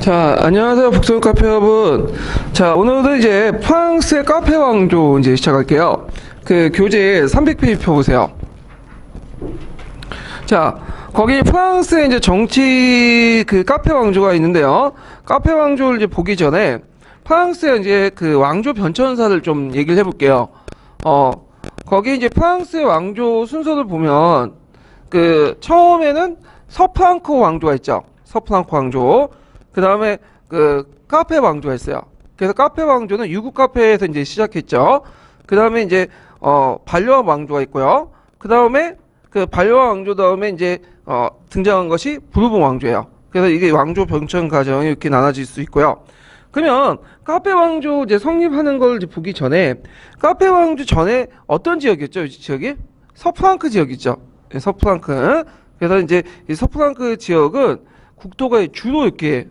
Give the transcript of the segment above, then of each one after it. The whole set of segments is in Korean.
자, 안녕하세요. 북서울 카페 여러분. 자, 오늘은 이제 프랑스의 카페 왕조 이제 시작할게요. 그 교재 300페이지 펴보세요. 자, 거기 프랑스의 이제 정치 그 카페 왕조가 있는데요. 카페 왕조를 이제 보기 전에 프랑스의 이제 그 왕조 변천사를 좀 얘기를 해볼게요. 거기 이제 프랑스의 왕조 순서를 보면 그 처음에는 서프랑크 왕조가 있죠. 서프랑크 왕조. 그 다음에 그 카페 왕조가 있어요. 그래서 카페 왕조는 유국 카페에서 이제 시작했죠. 그 다음에 이제 반려왕 왕조가 있고요. 그 다음에 그 반려왕 왕조 다음에 이제 등장한 것이 부르봉 왕조예요. 그래서 이게 왕조 변천 과정이 이렇게 나눠질 수 있고요. 그러면 카페 왕조 이제 성립하는 걸 이제 보기 전에 카페 왕조 전에 어떤 지역이었죠? 이 지역이 서프랑크 지역이죠. 네, 서프랑크. 그래서 이제 이 서프랑크 지역은 국토가 주로 이렇게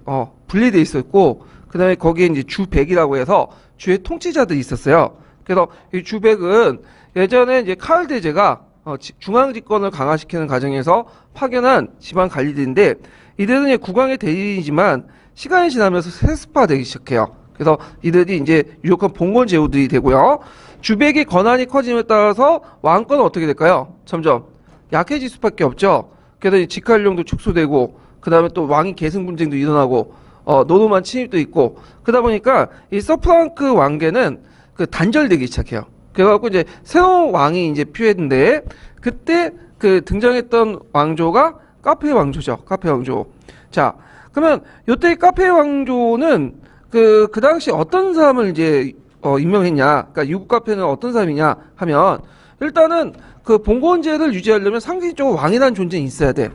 분리돼 있었고, 그 다음에 거기에 이제 주백이라고 해서 주의 통치자들이 있었어요. 그래서 이 주백은 예전에 이제 카를 대제가 중앙 집권을 강화시키는 과정에서 파견한 지방 관리들인데, 이들은 이제 국왕의 대리이지만 시간이 지나면서 세습화되기 시작해요. 그래서 이들이 이제 유력한 봉건 제후들이 되고요. 주백의 권한이 커짐에 따라서 왕권은 어떻게 될까요? 점점 약해질 수밖에 없죠. 그래서 직할령도 축소되고, 그 다음에 또 왕위 계승 분쟁도 일어나고, 노르만 침입도 있고, 그러다 보니까 이 서프랑크 왕계는 그 단절되기 시작해요. 그래갖고 이제 새로운 왕이 이제 필요했는데, 그때 그 등장했던 왕조가 카페 왕조죠. 카페 왕조. 자, 그러면 요때 카페 왕조는 그 당시 어떤 사람을 이제 임명했냐, 그러니까 유국 카페는 어떤 사람이냐 하면, 일단은 그 봉건제를 유지하려면 상징적으로 왕이라는 존재는 있어야 돼.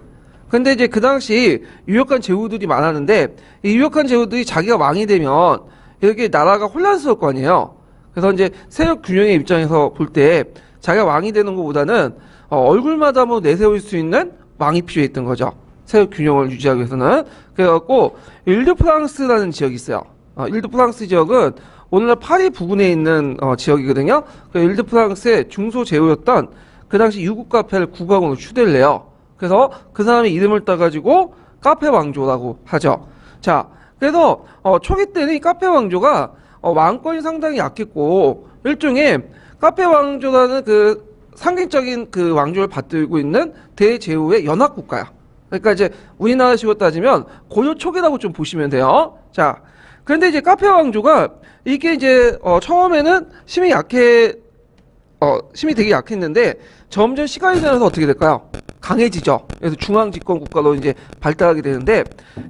근데 이제 그 당시 유력한 제후들이 많았는데, 이 유력한 제후들이 자기가 왕이 되면 이렇게 나라가 혼란스러울 거 아니에요. 그래서 이제 세력 균형의 입장에서 볼 때 자기가 왕이 되는 것보다는 얼굴마다 뭐 내세울 수 있는 왕이 필요했던 거죠. 세력 균형을 유지하기 위해서는. 그래갖고 일드프랑스라는 지역이 있어요. 일드프랑스 지역은 오늘날 파리 부근에 있는 지역이거든요. 그 일드프랑스의 중소 제후였던 그 당시 유국 카페를 국왕으로 추대를 해요. 그래서 그 사람의 이름을 따가지고 카페 왕조라고 하죠. 자, 그래서 초기 때는 이 카페 왕조가 왕권이 상당히 약했고, 일종의 카페 왕조라는 그 상징적인 그 왕조를 받들고 있는 대제후의 연합국가야. 그러니까 이제 우리나라식으로 따지면 고려 초기라고 좀 보시면 돼요. 자, 그런데 이제 카페 왕조가 이게 이제 처음에는 힘이 되게 약했는데 점점 시간이 지나서 어떻게 될까요? 강해지죠. 그래서 중앙 집권 국가로 이제 발달하게 되는데,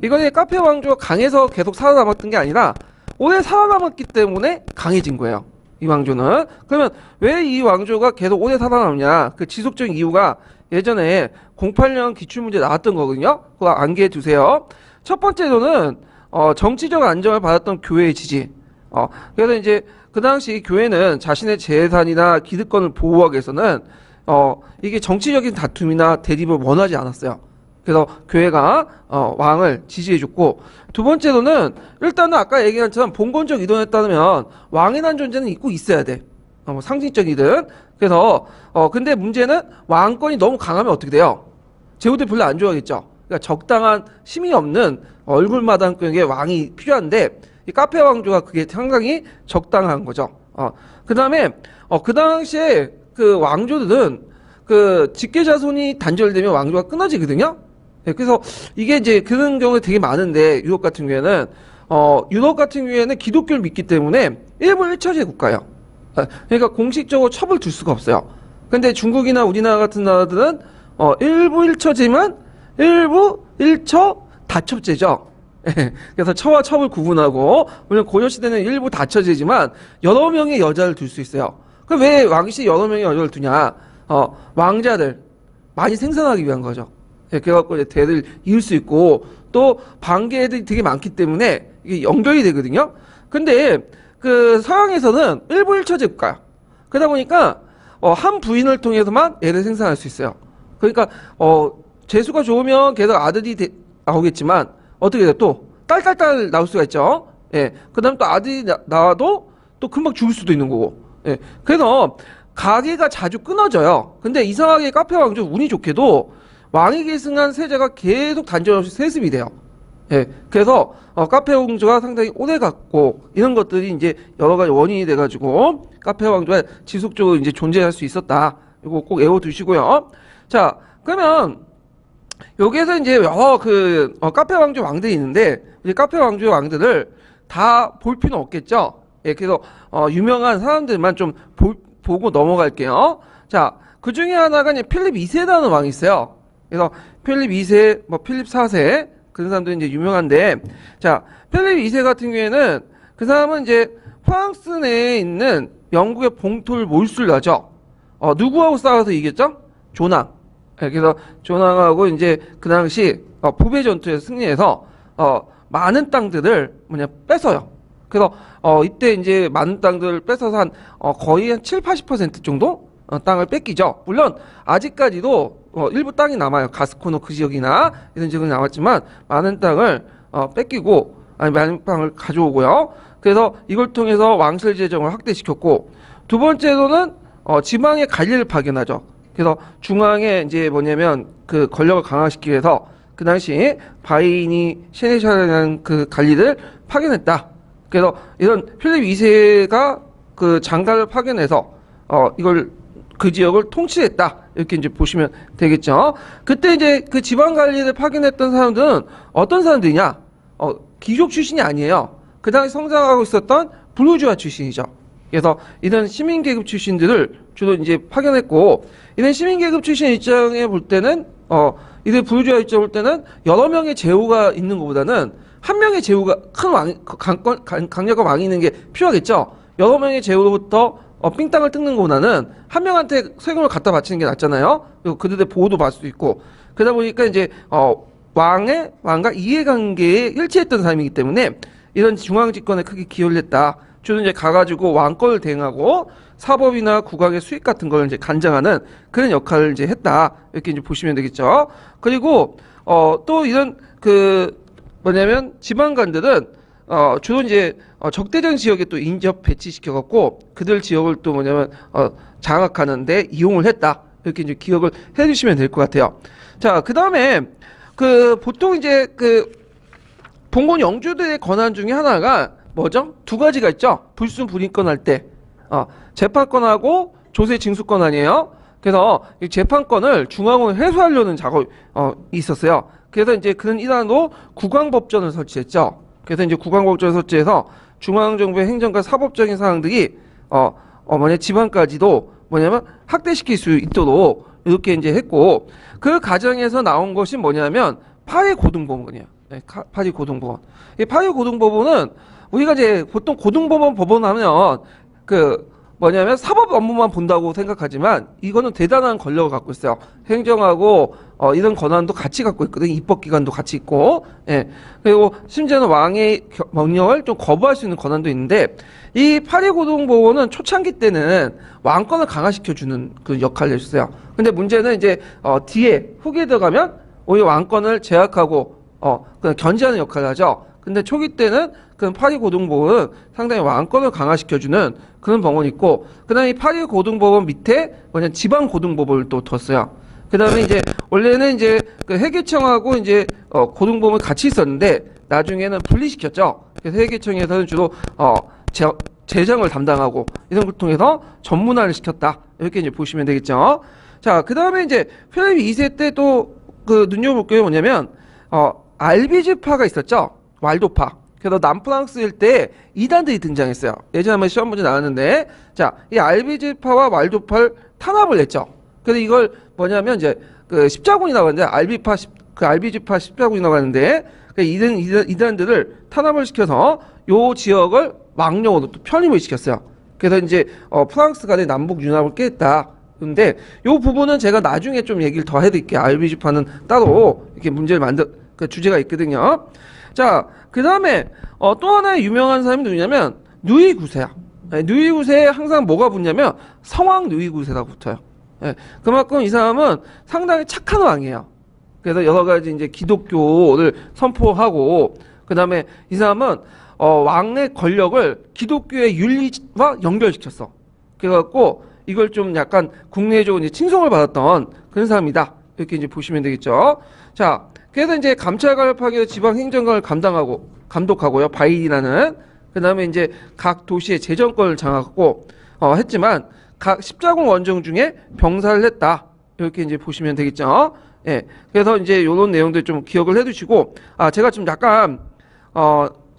이거는 카페 왕조가 강해서 계속 살아남았던 게 아니라 오래 살아남았기 때문에 강해진 거예요. 이 왕조는. 그러면 왜 이 왕조가 계속 오래 살아남냐? 그 지속적인 이유가 예전에 08년 기출문제 나왔던 거거든요. 그거 암기해 두세요. 첫 번째로는 정치적 안정을 받았던 교회의 지지. 그래서 이제 그 당시 교회는 자신의 재산이나 기득권을 보호하기 위해서는 이게 정치적인 다툼이나 대립을 원하지 않았어요. 그래서 교회가 왕을 지지해줬고, 두 번째로는 일단은 아까 얘기한 것처럼 봉건적 이론에 따르면 왕이라는 존재는 있고 있어야 돼. 상징적이든. 그래서 근데 문제는 왕권이 너무 강하면 어떻게 돼요? 제후들이 별로 안 좋아하겠죠. 그러니까 적당한 힘이 없는 얼굴마당급의 왕이 필요한데, 이 카페 왕조가 그게 상당히 적당한 거죠. 그 다음에 그 당시에 그 왕조들은 그 직계 자손이 단절되면 왕조가 끊어지거든요. 네, 그래서 이게 이제 그런 경우가 되게 많은데, 유럽 같은 경우에는 유럽 같은 경우에는 기독교를 믿기 때문에 일부일처제 국가예요. 그러니까 공식적으로 첩을 둘 수가 없어요. 근데 중국이나 우리나라 같은 나라들은 일부일처제만 일부일처 다첩제죠. 그래서 처와 첩을 구분하고, 물론 고려시대는 일부 다처제지만 여러 명의 여자를 둘 수 있어요. 그럼 왜 왕실에 여러 명의 여자를 두냐? 왕자들 많이 생산하기 위한 거죠. 그래갖고 이제 대를 이을 수 있고, 또 반계들이 되게 많기 때문에 이게 연결이 되거든요. 근데 그 서양에서는 일부일처제 국가야. 그러다 보니까 한 부인을 통해서만 애를 생산할 수 있어요. 그러니까 재수가 좋으면 계속 아들이 나오겠지만 어떻게 돼요? 또 딸 나올 수가 있죠. 예. 그다음 또 아들이 나와도 또 금방 죽을 수도 있는 거고. 예. 그래서 가계가 자주 끊어져요. 근데 이상하게 카페 왕조 운이 좋게도 왕위 계승한 세자가 계속 단절 없이 세습이 돼요. 예, 그래서 카페 왕조가 상당히 오래 갔고 이런 것들이 이제 여러 가지 원인이 돼가지고 카페 왕조가 지속적으로 이제 존재할 수 있었다. 이거 꼭 외워두시고요. 자, 그러면 여기에서 이제 여러 카페 왕조 왕들이 있는데 이제 카페 왕조 왕들을 다 볼 필요는 없겠죠. 예, 그래서 유명한 사람들만 좀 보고 넘어갈게요. 자, 그 중에 하나가 이제 필립 2세라는 왕이 있어요. 그래서 필립 2세, 뭐 필립 4세 그런 사람들이 이제 유명한데, 자, 필립 2세 같은 경우에는 그 사람은 이제 프랑스 내에 있는 영국의 본토를 몰수하죠. 누구하고 싸워서 이겼죠? 조낭. 예, 그래서 조낭하고 이제 그 당시 부배 전투에서 승리해서 많은 땅들을 뺏어요. 그래서 이때 이제 많은 땅들을 뺏어서 한 거의 한 7, 80% 정도 땅을 뺏기죠. 물론 아직까지도 일부 땅이 남아요. 가스코노 그 지역이나 이런 지역이 남았지만 많은 땅을 뺏기고 많은 땅을 가져오고요. 그래서 이걸 통해서 왕실 재정을 확대시켰고, 두 번째로는 지방의 관리를 파견하죠. 그래서 중앙에 이제 뭐냐면 그 권력을 강화시키기 위해서 그 당시 바이니 세네샤라는 그 관리를 파견했다. 그래서 이런 필립 2세가 그 장관을 파견해서 이걸 그 지역을 통치했다. 이렇게 이제 보시면 되겠죠. 그때 이제 그 지방 관리를 파견했던 사람들은 어떤 사람들이냐? 귀족 출신이 아니에요. 그 당시 성장하고 있었던 부르주아 출신이죠. 그래서 이런 시민 계급 출신들을 주로 이제 파견했고, 이런 시민 계급 출신 입장에 볼 때는 이들 부르주아 입장에 볼 때는 여러 명의 제후가 있는 것보다는 한 명의 제후가 강력한 왕이 있는 게 필요하겠죠. 여러 명의 제후로부터 삥땅을 뜯는 것보다는 한 명한테 세금을 갖다 바치는 게 낫잖아요. 그리고 그들의 보호도 받을 수 있고, 그러다 보니까 이제 왕과 이해관계에 일치했던 사람이기 때문에 이런 중앙 집권에 크게 기여를 했다. 주로 이제 가가지고 왕권을 대행하고 사법이나 국왕의 수익 같은 걸 이제 간장하는 그런 역할을 이제 했다. 이렇게 이제 보시면 되겠죠. 그리고 또 이런 뭐냐면 지방관들은 주로 이제 적대적 지역에 또 인접 배치시켜갖고 그들 지역을 또 뭐냐면 장악하는데 이용을 했다. 이렇게 이제 기억을 해주시면 될 것 같아요. 자, 그 다음에 보통 이제 봉건 영주들의 권한 중에 하나가 뭐죠? 두 가지가 있죠. 불순 불인권 할 때 재판권하고 조세 징수권 아니에요. 그래서 이 재판권을 중앙으로 회수하려는 작업이 있었어요. 그래서 이제 그런 일환으로 국왕법전을 설치했죠. 그래서 이제 국왕법전을 설치해서 중앙정부의 행정과 사법적인 사항들이 지방까지도 뭐냐면 확대시킬 수 있도록 이렇게 이제 했고, 그 과정에서 나온 것이 뭐냐면 파리 고등법원이에요. 네, 파리 고등법원. 이 파리 고등법원은 우리가 이제 보통 고등법원 법원 하면 뭐냐면 사법 업무만 본다고 생각하지만 이거는 대단한 권력을 갖고 있어요. 행정하고 이런 권한도 같이 갖고 있거든요. 입법기관도 같이 있고, 예. 그리고 심지어는 왕의 명령을 좀 거부할 수 있는 권한도 있는데, 이 파리고등법원은 초창기 때는 왕권을 강화시켜주는 그 역할을 해줬어요. 근데 문제는 이제 뒤에 후기에 들어가면 오히려 왕권을 제약하고 그냥 견제하는 역할을 하죠. 근데 초기 때는 그 파리고등법원은 상당히 왕권을 강화시켜주는 그런 법원이 있고, 그 다음에 이 파리고등법원 밑에 지방고등법원을 또 뒀어요. 그 다음에 이제 원래는 이제 회계청하고 이제 고등법원이 같이 있었는데 나중에는 분리시켰죠. 그래서 회계청에서는 주로 재정을 담당하고 이런 걸 통해서 전문화를 시켰다. 이렇게 이제 보시면 되겠죠. 자, 그 다음에 이제 필립 2세 때 또 눈여볼 게 뭐냐면 알비지파가 있었죠. 왈도파. 그래서 남프랑스일 때 이단들이 등장했어요. 예전에 한번 시험 문제 나왔는데, 자, 이 알비지파와 왈도파를 탄압을 했죠. 그래서 이걸 뭐냐면 이제 십자군이라고 하는데 알비지파 십자군이라고 하는데, 이단들을 탄압을 시켜서 요 지역을 왕령으로 또 편입을 시켰어요. 그래서 이제 프랑스 간의 남북 융합을 깼다. 근데 요 부분은 제가 나중에 좀 얘기를 더 해드릴게요. 알비지파는 따로 이렇게 문제를 주제가 있거든요. 자, 그 다음에 또 하나의 유명한 사람이 누구냐면 누이 9세야. 네, 누이 9세에 항상 뭐가 붙냐면 성왕 누이 9세라고 붙어요. 네, 그만큼 이 사람은 상당히 착한 왕이에요. 그래서 여러 가지 이제 기독교를 선포하고, 그 다음에 이 사람은 왕의 권력을 기독교의 윤리와 연결시켰어. 그래갖고 이걸 좀 약간 국내적으로 이제 칭송을 받았던 그런 사람이다. 이렇게 이제 보시면 되겠죠. 자, 그래서 이제 감찰관을 지방 행정관을 감독하고요. 바일이라는. 그다음에 이제 각 도시의 재정권을 장악하고 했지만 각 십자군 원정 중에 병사를 했다. 이렇게 이제 보시면 되겠죠. 예. 그래서 이제 요런 내용들 좀 기억을 해 두시고, 제가 좀 약간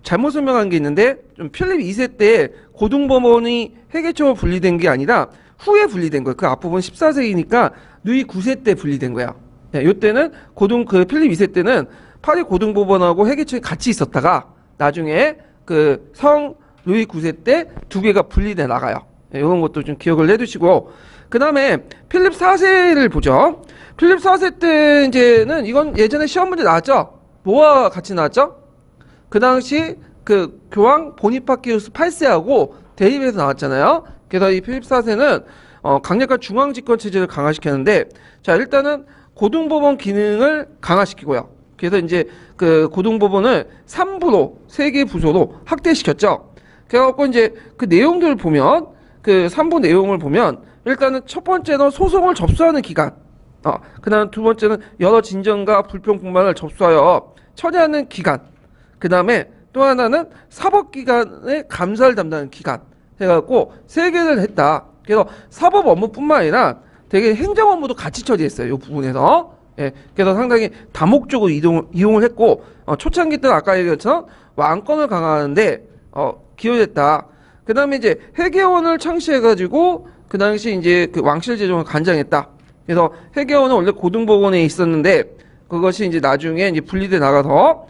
잘못 설명한 게 있는데, 좀 필립 2세 때 고등법원이 해계처로 분리된 게 아니라 후에 분리된 거예요. 그 앞부분 14세기니까 루이 9세 때 분리된 거야. 예, 요때는 필립 2세 때는 파리 고등법원하고 해계청이 같이 있었다가 나중에 그 성 루이 9세 때 두 개가 분리돼 나가요. 예, 이런 것도 좀 기억을 해두시고, 그 다음에 필립 4세를 보죠. 필립 4세 때 이제는 이건 예전에 시험 문제 나왔죠. 뭐와 같이 나왔죠? 그 당시 그 교황 보니파키우스 8세하고 대립해서 나왔잖아요. 그래서 이 필립 4세는 강력한 중앙 집권 체제를 강화시켰는데, 자, 일단은 고등법원 기능을 강화시키고요. 그래서 이제 그 고등법원을 3부로, 3개 부서로 확대시켰죠. 그래갖고 이제 그 내용들을 보면, 그 3부 내용을 보면, 일단은 첫 번째는 소송을 접수하는 기간, 그 다음 두 번째는 여러 진정과 불평 불만을 접수하여 처리하는 기간, 그 다음에 또 하나는 사법기관의 감사를 담당하는 기간 해갖고 3개를 했다. 그래서 사법 업무뿐만 아니라 되게 행정 업무도 같이 처리했어요. 이 부분에서. 예, 그래서 상당히 다목적으로 이용을 했고, 초창기 때는 아까 얘기한 것처럼 왕권을 강화하는데 기여했다. 그 다음에 이제 해계원을 창시해가지고 그 당시 이제 그 왕실 제정을 간장했다. 그래서 해계원은 원래 고등법원에 있었는데 그것이 이제 나중에 이제 분리돼 나가서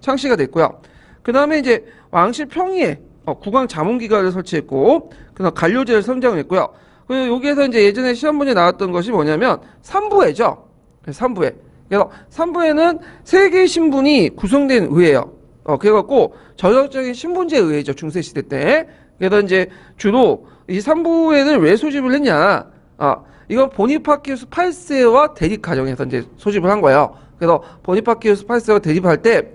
창시가 됐고요. 그 다음에 이제 왕실 평의회 국왕 자문기관을 설치했고, 그다음 관료제를 선정을 했고요. 그리고 여기에서 이제 예전에 시험 문제 나왔던 것이 뭐냐면 3부회죠. 3부회. 그래서 3부회는 3개의 신분이 구성된 의회예요. 그래갖고 전형적인 신분제 의회죠. 중세시대 때. 그래서 이제 주로 이 3부회를 왜 소집을 했냐. 이건 보니파키우스 8세와 대립 과정에서 이제 소집을 한 거예요. 그래서 보니파키우스 8세와 대립할 때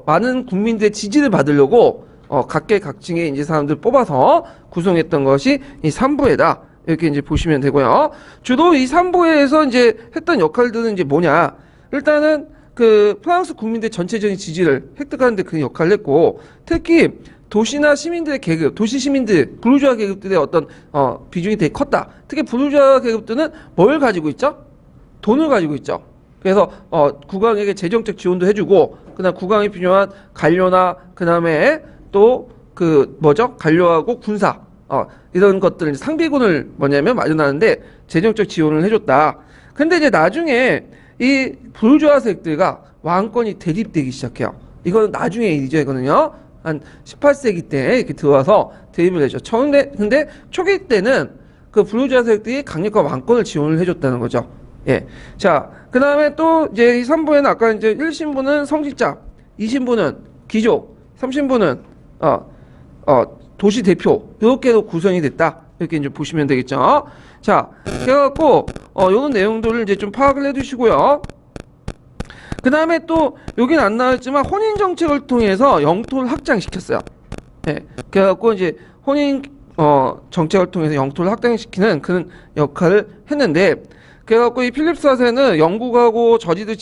많은 국민들의 지지를 받으려고 각계각층의 이제 사람들 뽑아서 구성했던 것이 이 3부회다. 이렇게 이제 보시면 되고요. 주로 이 3부회에서 이제 했던 역할들은 이제 뭐냐. 일단은 그 프랑스 국민들 전체적인 지지를 획득하는 데 그 역할을 했고, 특히 도시나 시민들의 계급, 도시 시민들, 부르주아 계급들의 어떤 비중이 되게 컸다. 특히 부르주아 계급들은 뭘 가지고 있죠? 돈을 가지고 있죠. 그래서 국왕에게 재정적 지원도 해주고, 그다음 국왕이 필요한 관료나 그다음에 또 그 뭐죠? 관료하고 군사 이런 것들 상비군을 마련하는데 재정적 지원을 해줬다. 근데 이제 나중에 이 부르주아 세력들과 왕권이 대립되기 시작해요. 이거는 나중에 일이죠. 이거는요. 한 18세기 때 이렇게 들어와서 대립을 해줘. 근데 초기 때는 그 부르주아 세력들이 강력한 왕권을 지원을 해줬다는 거죠. 예. 자, 그 다음에 또 이제 이 3부에는 아까 이제 1신부는 성직자, 2신부는 귀족, 3신부는 도시 대표, 이렇게도 구성이 됐다. 이렇게 이제 보시면 되겠죠. 자, 그래갖고 요런 내용들을 이제 좀 파악을 해두시고요. 그 다음에 또 여긴 안 나왔지만 혼인 정책을 통해서 영토를 확장시켰어요. 예. 그래갖고 이제 혼인 정책을 통해서 영토를 확장시키는 그런 역할을 했는데, 그래갖고 이 필립 4세는 영국하고 저지드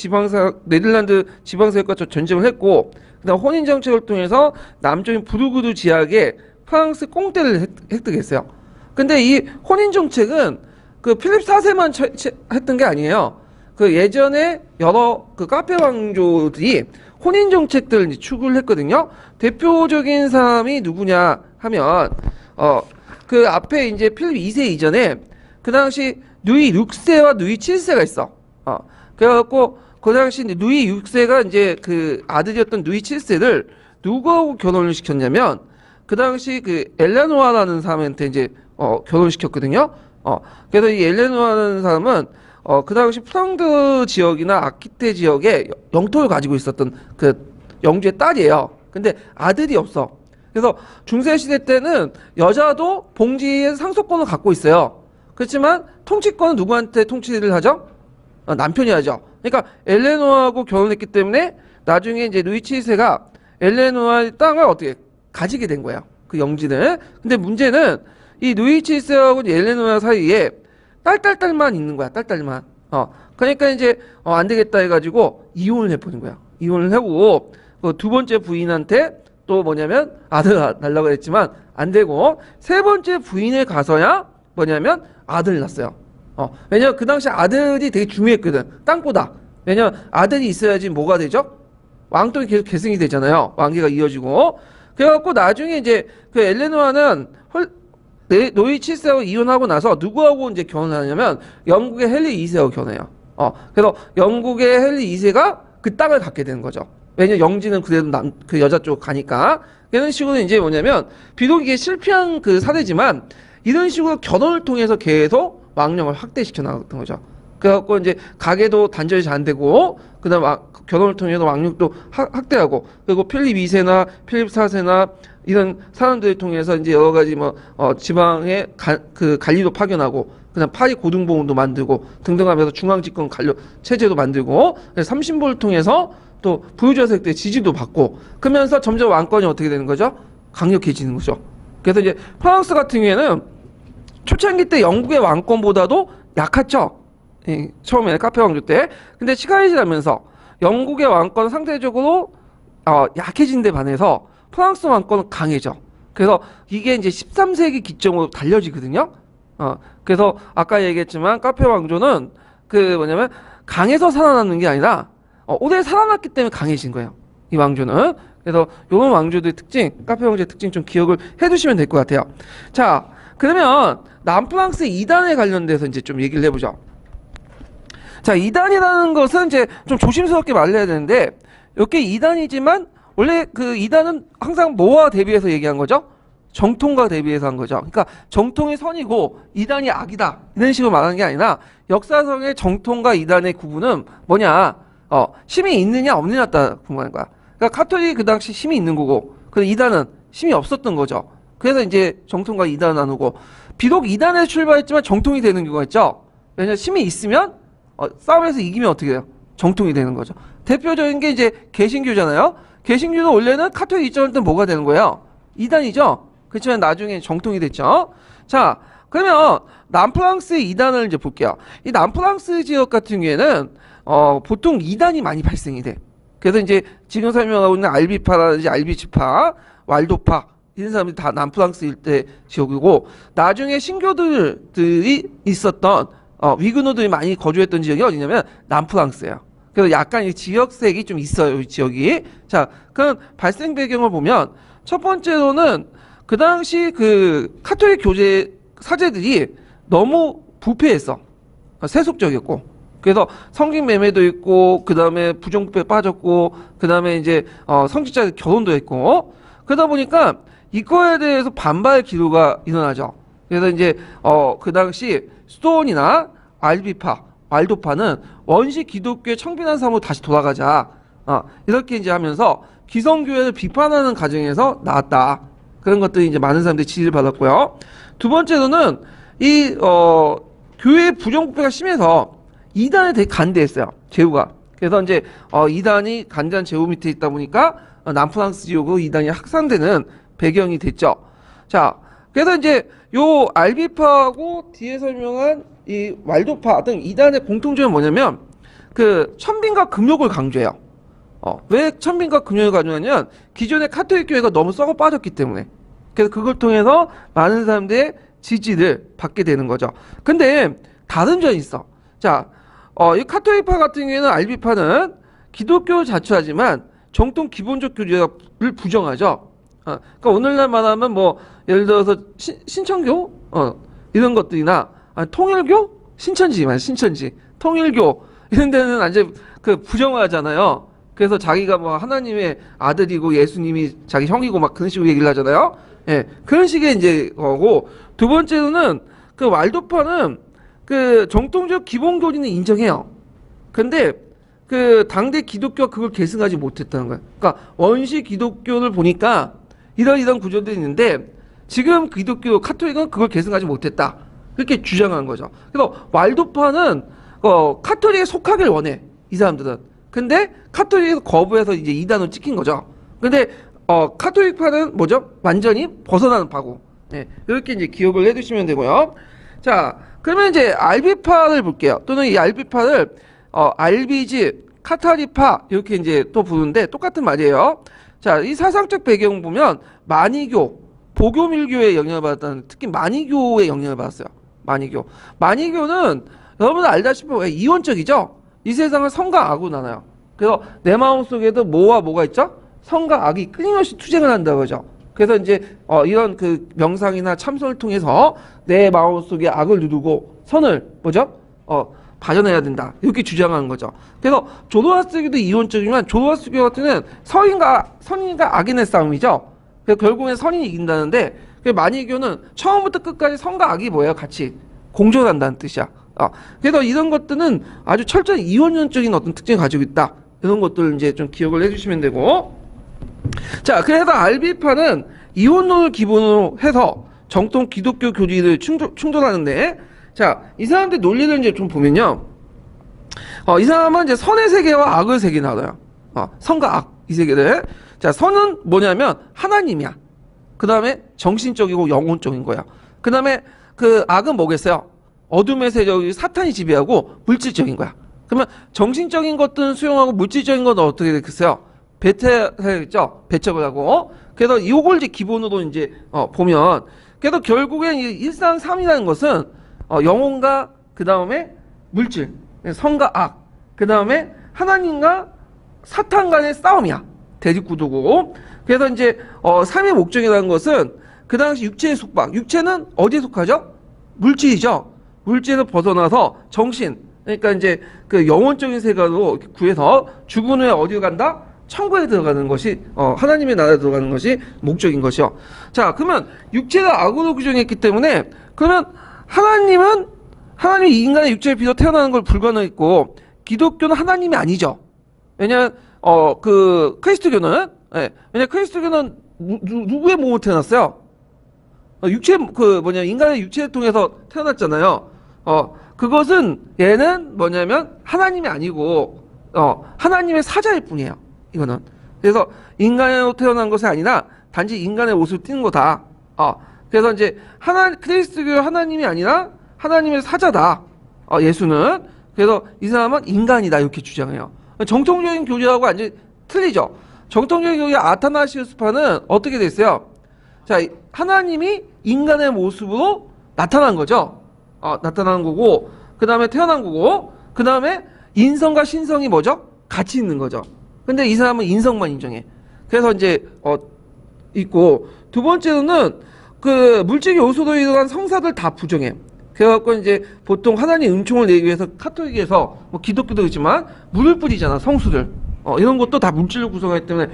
네덜란드 지방세력과 전쟁을 했고, 그다음 혼인 정책을 통해서 남쪽인 부르구두 지역에 프랑스 꽁떼를 획득했어요. 근데 이 혼인 정책은 그 필립 4세만 했던 게 아니에요. 그 예전에 여러 그 카페 왕조들이 혼인 정책들을 추구를 했거든요. 대표적인 사람이 누구냐 하면 그 앞에 이제 필립 2세 이전에 그 당시 루이 6세와 루이 7세가 있어. 그래갖고 그 당시 루이 6세가 이제 그 아들이었던 루이 7세를 누구하고 결혼을 시켰냐면 그 당시 그 엘레노아라는 사람한테 이제 결혼시켰거든요. 그래서 이 엘레노아라는 사람은 그 당시 프랑드 지역이나 아키테 지역에 영토를 가지고 있었던 그 영주의 딸이에요. 근데 아들이 없어. 그래서 중세시대 때는 여자도 봉지의 상속권을 갖고 있어요. 그렇지만 통치권은 누구한테 통치를 하죠? 남편이 하죠. 그러니까 엘레노아하고 결혼했기 때문에 나중에 이제 루이 7세가 엘레노아의 땅을 어떻게 가지게 된 거예요. 그 영지를. 근데 문제는 이 루이 7세하고 엘레노아 사이에 딸만 있는 거야. 딸만. 그러니까 이제 안 되겠다 해가지고 이혼을 해보는 거야. 이혼을 해보고 두 번째 부인한테 또 뭐냐면 아들 낳으려고 했지만 안 되고 세 번째 부인에 가서야 뭐냐면 아들을 낳았어요. 왜냐면 그 당시 아들이 되게 중요했거든. 땅보다. 왜냐면 아들이 있어야지 뭐가 되죠? 왕통이 계속 계승이 되잖아요. 왕기가 이어지고. 그래갖고 나중에 이제 그 엘레노아는 노이 7세하고 이혼하고 나서 누구하고 이제 결혼하냐면 영국의 헨리 2세하고 결혼해요. 그래서 영국의 헨리 2세가 그 땅을 갖게 되는 거죠. 왜냐면 영지는 그래도 그 여자 쪽 가니까. 이런 식으로 이제 뭐냐면 비록 이게 실패한 그 사례지만 이런 식으로 결혼을 통해서 계속 왕령을 확대시켜 나갔던 거죠. 그래갖고 이제 가게도 단절이 잘 안 되고 그다음 결혼을 통해서 왕력도 확대하고 그리고 필립 2세나 필립 4세나 이런 사람들을 통해서 이제 여러 가지 지방에 그 관리도 파견하고 그다음 파리 고등보원도 만들고 등등 하면서 중앙집권 관료 체제도 만들고 삼신보를 통해서 또 부유자 세력들의 지지도 받고 그러면서 점점 왕권이 어떻게 되는 거죠? 강력해지는 거죠. 그래서 이제 프랑스 같은 경우에는 초창기 때 영국의 왕권보다도 약했죠. 처음에 카페 왕조 때. 근데 시간이 지나면서 영국의 왕권은 상대적으로 약해진 데 반해서 프랑스 왕권은 강해져. 그래서 이게 이제 13세기 기점으로 달려지거든요. 그래서 아까 얘기했지만 카페 왕조는 그 뭐냐면 강해서 살아남는 게 아니라 오래 살아났기 때문에 강해진 거예요. 이 왕조는. 그래서 요런 왕조들의 특징, 카페 왕조의 특징 좀 기억을 해두시면 될 것 같아요. 자, 그러면 남프랑스 이단에 관련돼서 이제 좀 얘기를 해보죠. 자, 이단이라는 것은 이제 좀 조심스럽게 말을 해야 되는데, 이렇게 이단이지만, 원래 그 이단은 항상 뭐와 대비해서 얘기한 거죠? 정통과 대비해서 한 거죠. 그러니까 정통이 선이고 이단이 악이다. 이런 식으로 말하는 게 아니라, 역사상의 정통과 이단의 구분은 뭐냐? 힘이 있느냐, 없느냐 따라 구분하는 거야. 그러니까 카톨릭이 그 당시 힘이 있는 거고, 그래서 이단은 힘이 없었던 거죠. 그래서 이제 정통과 이단을 나누고, 비록 이단에서 출발했지만 정통이 되는 경우가 있죠. 왜냐면 힘이 있으면 싸움에서 이기면 어떻게 돼요? 정통이 되는 거죠. 대표적인 게 이제 개신교잖아요. 개신교도 원래는 카톨릭 입장할 때 뭐가 되는 거예요? 이단이죠. 그렇지만 나중에 정통이 됐죠. 자, 그러면 남프랑스의 이단을 이제 볼게요. 이 남프랑스 지역 같은 경우에는 보통 이단이 많이 발생이 돼. 그래서 이제 지금 설명하고 있는 알비파라든지 알비치파, 왈도파 이런 사람들이 다 남프랑스 일대 지역이고 나중에 신교들이 있었던 위그노들이 많이 거주했던 지역이 어디냐면 남프랑스예요. 그래서 약간 이 지역색이 좀 있어요, 이 지역이. 자, 그럼 발생 배경을 보면 첫 번째로는 그 당시 그 카톨릭 교제 사제들이 너무 부패했어. 세속적이었고. 그래서 성직 매매도 있고, 그 다음에 부정부패에 빠졌고, 그 다음에 이제 성직자들 결혼도 했고, 그러다 보니까 이거에 대해서 반발 기류가 일어나죠. 그래서 이제 그 당시 스톤이나 알비파, 왈도파는 원시 기독교의 청빈한 삶으로 다시 돌아가자. 이렇게 이제 하면서 기성교회를 비판하는 과정에서 나왔다. 그런 것들이 이제 많은 사람들이 지지를 받았고요. 두 번째로는 이 교회의 부정부패가 심해서 이단에 되게 간대했어요. 제후가. 그래서 이제 이단이 간대한 제후 밑에 있다 보니까 남프랑스 지역으로 이단이 확산되는 배경이 됐죠. 자, 그래서 이제 요 알비파하고 뒤에 설명한 이 왈도파 등 이단의 공통점은 뭐냐면 그 천빈과 금욕을 강조해요. 왜 천빈과 금욕을 강조하냐면 기존의 카톨릭 교회가 너무 썩어 빠졌기 때문에. 그래서 그걸 통해서 많은 사람들의 지지를 받게 되는 거죠. 근데 다른 점이 있어. 자, 이 카톨릭파 같은 경우에는 알비파는 기독교를 자처하지만 정통 기본적 교제를 부정하죠. 그러니까 오늘날 말하면 뭐 예를 들어서 신천교 이런 것들이나 통일교 신천지 통일교 이런 데는 완전 그 부정하잖아요. 그래서 자기가 뭐 하나님의 아들이고 예수님이 자기 형이고 막 그런 식으로 얘기를 하잖아요. 예, 그런 식의 이제 거고 두 번째로는 그 왈도파는 그 정통적 기본 교리는 인정해요. 근데 그 당대 기독교가 그걸 계승하지 못했다는 거예요. 그러니까 원시 기독교를 보니까 이런 구조들이 있는데 지금 기독교 카톨릭은 그걸 계승하지 못했다. 그렇게 주장한 거죠. 그래서 왈도파는 카톨릭에 속하길 원해. 이 사람들은. 근데 카톨릭에서 거부해서 이제 이단으로 찍힌 거죠. 근데 카톨릭파는 뭐죠? 완전히 벗어나는 파고. 네, 이렇게 이제 기억을 해두시면 되고요. 자, 그러면 이제 알비파를 볼게요. 또는 이 알비파를 알비즈, 카타리파 이렇게 이제 또 부르는데 똑같은 말이에요. 자, 이 사상적 배경 보면 마니교, 보교밀교의 영향을 받았다는, 특히 마니교의 영향을 받았어요. 마니교는 여러분 알다시피 왜 이원적이죠? 이 세상은 선과 악으로 나눠요. 그래서 내 마음속에도 뭐와 뭐가 있죠? 선과 악이 끊임없이 투쟁을 한다고 하죠. 그래서 이제 이런 그 명상이나 참선을 통해서 내 마음속에 악을 누르고 선을 뭐죠? 발현해야 된다. 이렇게 주장하는 거죠. 그래서 조로아스터교도 이원적이지만 조로아스터교 같은 경우는 선인과 악인의 싸움이죠. 그래서 결국엔 선인이 이긴다는데, 마니교는 처음부터 끝까지 선과 악이 뭐예요? 같이 공존한다는 뜻이야. 그래서 이런 것들은 아주 철저히 이원론적인 어떤 특징을 가지고 있다. 이런 것들 이제 좀 기억을 해주시면 되고. 자, 그래서 알비파는 이원론을 기본으로 해서 정통 기독교 교리를 충돌하는데, 자, 이 사람들 논리를 이제 좀 보면요. 이 사람은 이제 선의 세계와 악의 세계 나눠요. 선과 악, 이 세계를. 자, 선은 뭐냐면 하나님이야. 그 다음에 정신적이고 영혼적인 거야. 그 다음에 그 악은 뭐겠어요? 어둠의 세력이 사탄이 지배하고 물질적인 거야. 그러면 정신적인 것들은 수용하고 물질적인 건 어떻게 되겠어요? 배척해야겠죠? 배척을 하고. 그래서 이걸 이제 기본으로 이제 보면, 그래서 결국엔 이 일상삼이라는 것은 영혼과 그 다음에 물질, 선과 악, 그 다음에 하나님과 사탄 간의 싸움이야. 대립구도고. 그래서 이제 삶의 목적이라는 것은 그 당시 육체의 속박, 육체는 어디에 속하죠? 물질이죠. 물질에서 벗어나서 정신, 그러니까 이제 그 영혼적인 세계로 구해서 죽은 후에 어디로 간다? 천국에 들어가는 것이 하나님의 나라에 들어가는 것이 목적인 것이요. 자, 그러면 육체가 악으로 규정했기 때문에, 그러면 하나님이 인간의 육체를 빌어 태어나는 걸 불가능했고, 기독교는 하나님이 아니죠. 왜냐면 그 그리스도교는, 왜냐면 그리스도교는 누구의 몸으로 태어났어요? 인간의 육체를 통해서 태어났잖아요. 그것은 얘는 뭐냐면 하나님이 아니고 하나님의 사자일 뿐이에요. 이거는. 그래서 인간으로 태어난 것이 아니라 단지 인간의 옷을 띠는 거다. 그래서 이제 그리스도교 하나님이 아니라 하나님의 사자다. 예수는. 그래서 이 사람은 인간이다. 이렇게 주장해요. 정통적인 교리하고 완전히 틀리죠. 정통적인 교리 아타나시우스파는 어떻게 됐어요? 자, 하나님이 인간의 모습으로 나타난 거죠. 나타난 거고, 그 다음에 태어난 거고, 그 다음에 인성과 신성이 뭐죠? 같이 있는 거죠. 근데 이 사람은 인성만 인정해. 그래서 이제 있고, 두 번째로는 그 물질 요소로 일어난 성사들 다 부정해. 그래갖고 이제 보통 하나님 은총을 내기 위해서 카톨릭에서 뭐 기독교도 있지만 물을 뿌리잖아, 성수를. 이런 것도 다 물질로 구성하기 때문에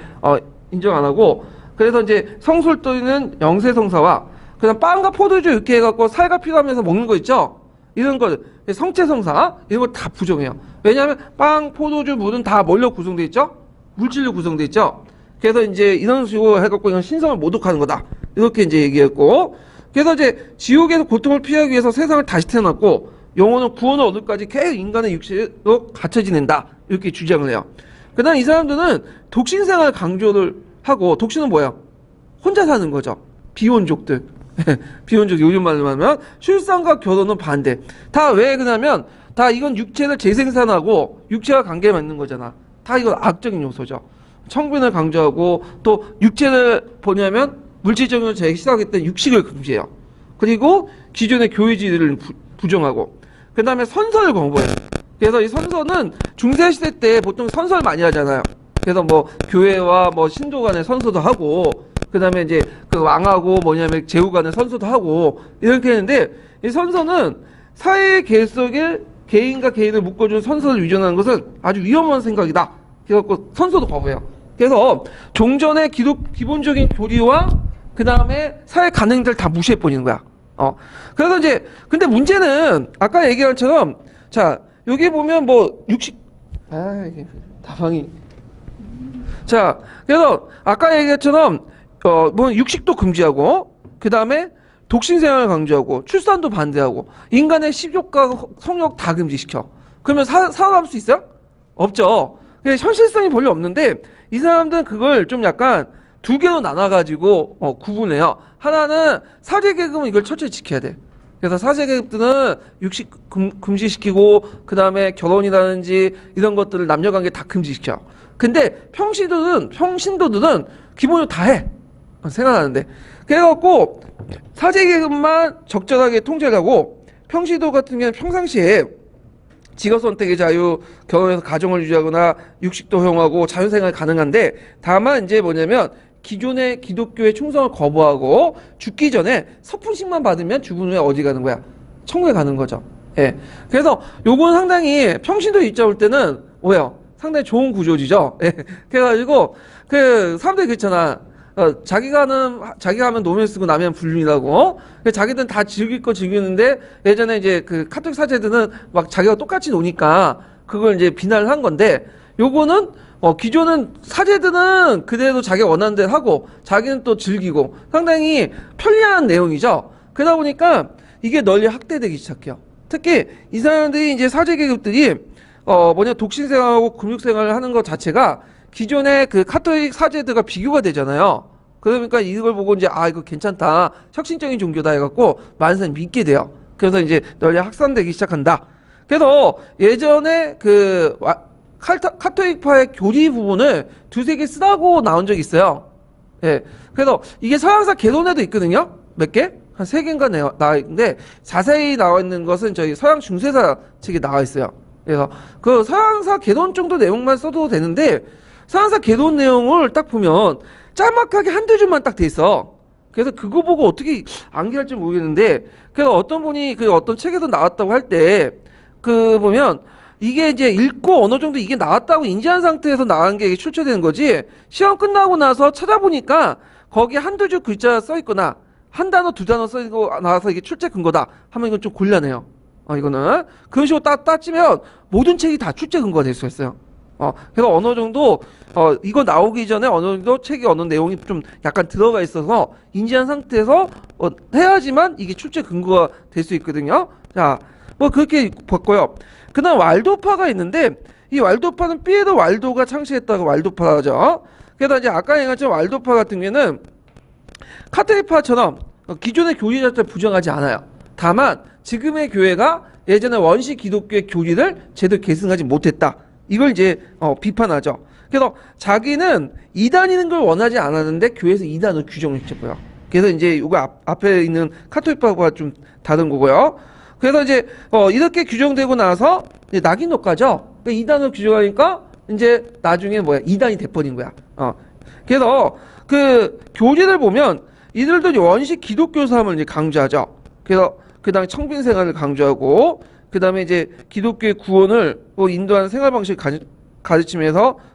인정 안 하고, 그래서 이제 성술도는 영세성사와 그다음 빵과 포도주 이렇게 해갖고 살가 피가면서 먹는 거 있죠? 이런 거 성체성사 이런 거 다 부정해요. 왜냐하면 빵, 포도주, 물은 다 뭘로 구성돼 있죠? 물질로 구성돼 있죠. 그래서 이제 이런 식으로 해갖고 이건 신성을 모독하는 거다. 이렇게 이제 얘기했고, 그래서 이제 지옥에서 고통을 피하기 위해서 세상을 다시 태어났고, 영혼은 구원을 얻을까지 계속 인간의 육체로 갇혀 지낸다. 이렇게 주장을 해요. 그다음 이 사람들은 독신생활 강조를 하고, 독신은 뭐예요? 혼자 사는 거죠. 비혼족들. 비혼족, 요즘 말로 하면 출산과 결혼은 반대. 다 왜 그러냐면 다 이건 육체를 재생산하고 육체와 관계 맺는 거잖아. 다 이건 악적인 요소죠. 청빈을 강조하고, 또 육체를 보냐면 물질적으로 제일 싫어하기 때문에 육식을 금지해요. 그리고 기존의 교의지를 부정하고, 그 다음에 선서를 거부해요. 그래서 이 선서는 중세시대 때 보통 선서를 많이 하잖아요. 그래서 뭐 교회와 뭐 신도 간의 선서도 하고, 그 다음에 이제 그 왕하고 뭐냐면 제후 간의 선서도 하고, 이렇게 했는데, 이 선서는 사회의 계 속에 개인과 개인을 묶어준 선서를 위반하는 것은 아주 위험한 생각이다. 그래갖고 선서도 거부해요. 그래서 종전의 기본적인 교리와 그 다음에 사회 관행들 다 무시해버리는 거야. 그래서 이제, 근데 문제는 아까 얘기한 것처럼, 자, 여기 보면 뭐 이게 다방이. 자, 그래서 아까 얘기했처럼 뭐 육식도 금지하고, 그 다음에 독신생활을 강조하고, 출산도 반대하고, 인간의 식욕과 성욕 다 금지시켜. 그러면 살아남을 수 있어요? 없죠. 현실성이 별로 없는데, 이 사람들은 그걸 좀 약간 두 개로 나눠가지고 구분해요. 하나는 사제계급은 이걸 철저히 지켜야 돼. 그래서 사제계급들은 육식 금지시키고 그 다음에 결혼이라든지 이런 것들을 남녀관계 다 금지시켜. 근데 평신도들은 기본적으로 다 해. 생각하는데. 그래갖고 사제계급만 적절하게 통제를 하고 평신도 같은 경우는 평상시에 직업 선택의 자유, 결혼해서 가정을 유지하거나 육식도 허용하고 자유생활이 가능한데 다만 이제 뭐냐면 기존의 기독교의 충성을 거부하고 죽기 전에 석훈식만 받으면 죽은 후에 어디 가는 거야? 천국에 가는 거죠. 예. 그래서 요건 상당히 평신도 입장 올 때는 뭐예요? 상당히 좋은 구조지죠. 예. 그래가지고 그 사람들이 그렇잖아. 자기가 하면 노면 쓰고 남이 하면 불륜이라고. 자기들은 다 즐길 거 즐기는데 예전에 이제 그 카톨릭 사제들은 막 자기가 똑같이 노니까 그걸 이제 비난을 한 건데 요거는 기존은 사제들은 그대로 자기가 원하는 대로 하고 자기는 또 즐기고 상당히 편리한 내용이죠. 그러다 보니까 이게 널리 확대되기 시작해요. 특히 이 사람들이 이제 사제 계급들이 독신 생활하고 금육 생활을 하는 것 자체가 기존의 그 카톨릭 사제들과 비교가 되잖아요. 그러니까 이걸 보고 이제 이거 괜찮다. 혁신적인 종교다 해갖고 많은 사람이 믿게 돼요. 그래서 이제 널리 확산되기 시작한다. 그래서 예전에 그 카톨릭파의 교리 부분을 두세 개 쓰라고 나온 적이 있어요. 예. 그래서 이게 서양사 개론에도 있거든요. 몇 개? 한 세 개인가 나와 있는데 자세히 나와 있는 것은 저희 서양 중세사 책에 나와 있어요. 그래서 그 서양사 개론 정도 내용만 써도 되는데 서양사 개론 내용을 딱 보면 짤막하게 한두 줄만 딱 돼 있어. 그래서 그거 보고 어떻게 암기할지 모르겠는데 그래서 어떤 분이 그 어떤 책에서 나왔다고 할 때 그 보면 이게 이제 읽고 어느 정도 이게 나왔다고 인지한 상태에서 나간 게 출처되는 거지 시험 끝나고 나서 찾아보니까 거기에 한두 줄 글자 써 있거나 한 단어 두 단어 써 있고 나와서 이게 출제 근거다 하면 이건 좀 곤란해요. 이거는 그런 식으로 따지면 모든 책이 다 출제 근거가 될 수가 있어요. 그래서 어느 정도 이거 나오기 전에 어느 정도 책에 어느 내용이 좀 약간 들어가 있어서 인지한 상태에서 해야지만 이게 출제 근거가 될 수 있거든요. 자, 뭐 그렇게 봤고요. 그다음 왈도파가 있는데 이 왈도파는 피에로 왈도가 창시했다고 왈도파죠. 그래서 이제 아까 얘기했던 왈도파 같은 경우에는 카톨릭파처럼 기존의 교리 자체를 부정하지 않아요. 다만 지금의 교회가 예전에 원시 기독교의 교리를 제대로 계승하지 못했다. 이걸 이제 비판하죠. 그래서 자기는 이단이는 걸 원하지 않았는데 교회에서 이단을 규정을 시켰고요. 그래서 이제 이거 앞에 있는 카톨릭파와 좀 다른 거고요. 그래서 이제 이렇게 규정되고 나서 이제 낙인효과죠. 그러니까 이단을 규정하니까 이제 나중에 이단이 돼버린 거야. 그래서 그 교리를 보면 이들도 이제 원시 기독교 삶을 이제 강조하죠. 그래서 그 다음에 청빈 생활을 강조하고 그 다음에 이제 기독교의 구원을 인도하는 생활 방식을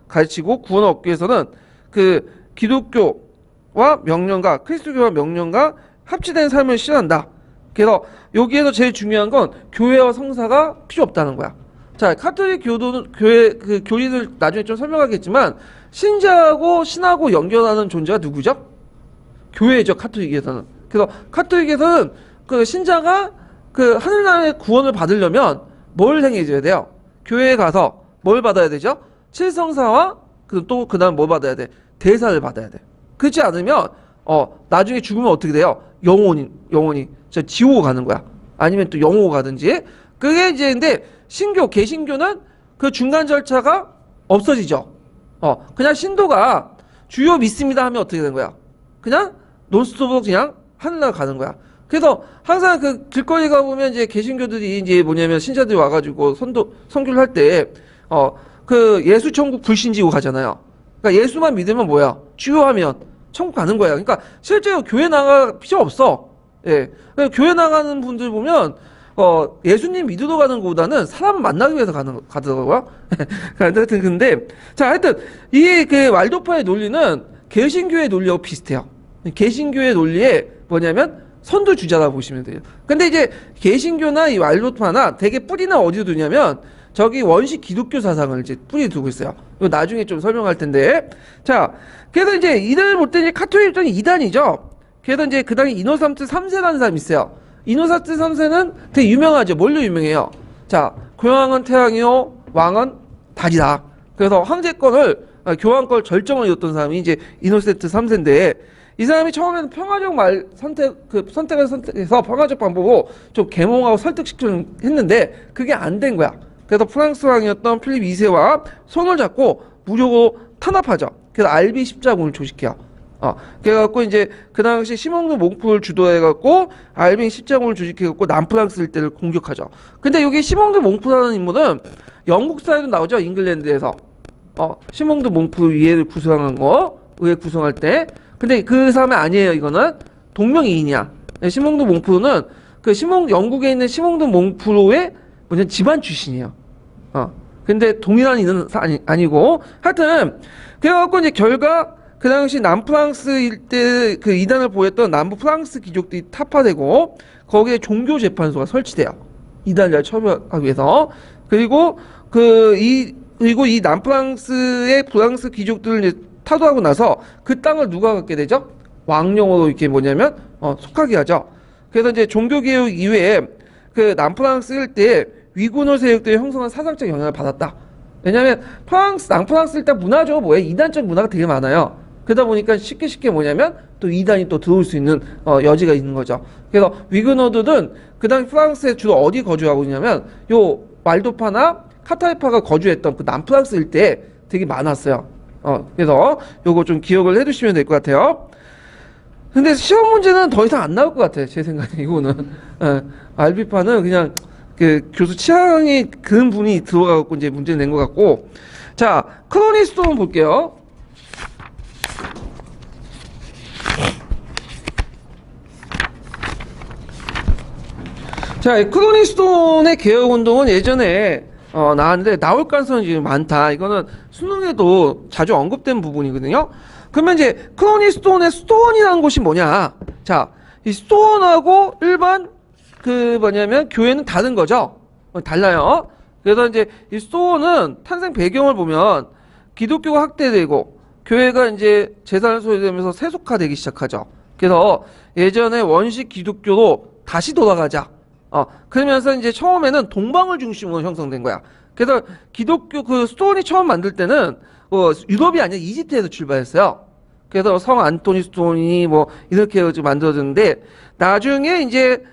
가르치고 구원을 얻기 위해서는 그 기독교와 명령과 그리스도교와 명령과 합치된 삶을 실현한다. 그래서 여기에서 제일 중요한 건 교회와 성사가 필요 없다는 거야. 자, 카톨릭 교회 그 교리를 나중에 좀 설명하겠지만 신자하고 신하고 연결하는 존재가 누구죠? 교회죠. 카톨릭에서는. 그래서 카톨릭에서는 그 신자가 그 하늘나라의 구원을 받으려면 뭘 행해줘야 돼요? 교회에 가서 뭘 받아야 되죠? 칠성사와 그 다음 뭘 받아야 돼? 대사를 받아야 돼. 그렇지 않으면 나중에 죽으면 어떻게 돼요? 영원히 저 지옥 가는 거야. 아니면 또 영호 가든지. 그게 이제 근데 개신교는 그 중간 절차가 없어지죠. 그냥 신도가 주요 믿습니다 하면 어떻게 되는 거야? 그냥 논스톱으로 그냥 하늘나라 가는 거야. 그래서 항상 그 길거리 가보면 이제 개신교들이 이제 뭐냐면 신자들이 와가지고 선교를 할 때, 그 예수천국 불신지고 가잖아요. 그러니까 예수만 믿으면 뭐야? 주요하면 천국 가는 거야. 그러니까 실제로 교회 나가 필요 없어. 예. 교회 나가는 분들 보면, 예수님 믿으러 가는 것보다는 사람 만나기 위해서 가더라고요. 하여튼, 근데, 자, 하여튼, 이 그 왈도파의 논리는 개신교의 논리하고 비슷해요. 개신교의 논리에 뭐냐면, 선두주자라고 보시면 돼요. 근데 이제 개신교나 이 왈도파나 되게 뿌리나 어디로 두냐면 저기 원시 기독교 사상을 이제 뿌리 두고 있어요. 이거 나중에 좀 설명할 텐데. 자, 그래서 이제 이단을 볼 때 이제 카톨릭 입장이 이단이죠. 그래서 이제 그 다음에 이노산트 3세라는 사람이 있어요. 이노산트 3세는 되게 유명하죠. 뭘로 유명해요? 자, 교황은 태양이요, 왕은 달이다. 그래서 황제권을 교황권 절정을 이뤘던 사람이 이제 이노센트 3세인데 이 사람이 처음에는 평화적 말 선택을 선택해서 평화적 방법으로 좀 계몽하고 설득시키려 했는데 그게 안 된 거야. 그래서 프랑스 왕이었던 필립 2세와 손을 잡고 무력으로 탄압하죠. 그래서 알비 십자군을 조직해요. 그래갖고 이제 그 당시 시몽드 몽프를 주도해갖고 알비 십자군을 조직해갖고 남프랑스 일대를 공격하죠. 근데 여기 시몽드 몽프라는 인물은 영국사에도 나오죠. 잉글랜드에서. 시몽드 몽프 위에를 구성한 거, 의회 구성할 때. 근데 그 사람이 아니에요. 이거는 동명이인이야. 시몽드 몽프는 영국에 있는 시몽드 몽프로의 집안 출신이에요. 근데 동일한 인은 아니고, 하여튼, 그래갖고 이제 결과, 그 당시 남프랑스 일대 그 이단을 보였던 남부 프랑스 귀족들이 타파되고, 거기에 종교재판소가 설치돼요. 이단을 처벌하기 위해서. 그리고 이 남프랑스의 프랑스 귀족들을 이제 타도하고 나서 그 땅을 누가 갖게 되죠? 왕령으로 이렇게 속하게 하죠. 그래서 이제 종교개혁 이후에 그 남프랑스 일대에 위군노 세력들이 형성한 사상적 영향을 받았다. 왜냐면 남프랑스 일대 문화죠. 이단적 문화가 되게 많아요. 그러다 보니까 쉽게 또 이단이 또 들어올 수 있는 여지가 있는 거죠. 그래서 위그노드는 그 당시 프랑스에 주로 어디 거주하고 있냐면 요 말도파나 카타이파가 거주했던 그 남프랑스 일대에 되게 많았어요. 그래서 요거 좀 기억을 해두시면 될 것 같아요. 근데 시험 문제는 더 이상 안 나올 것 같아요. 제 생각에 이거는. 알비파는 그냥 그 교수 취향이 그런 분이 들어가고 이제 문제를 낸 것 같고. 자, 크로니스톤 볼게요. 자, 크로니스톤의 개혁운동은 예전에 나왔는데 나올 가능성이 지금 많다. 이거는 수능에도 자주 언급된 부분이거든요. 그러면 이제 크로니스톤의 스톤이라는 곳이 뭐냐? 자, 이 스톤하고 일반 교회는 다른 거죠. 달라요. 그래서 이제 이 스톤은 탄생 배경을 보면 기독교가 확대되고 교회가 이제 재산을 소유되면서 세속화되기 시작하죠. 그래서 예전에 원식 기독교로 다시 돌아가자. 그러면서 이제 처음에는 동방을 중심으로 형성된 거야. 그래서 기독교 스톤이 처음 만들 때는 유럽이 아니라 이집트에서 출발했어요. 그래서 성 안토니 스톤이 이렇게 만들어졌는데 나중에 이제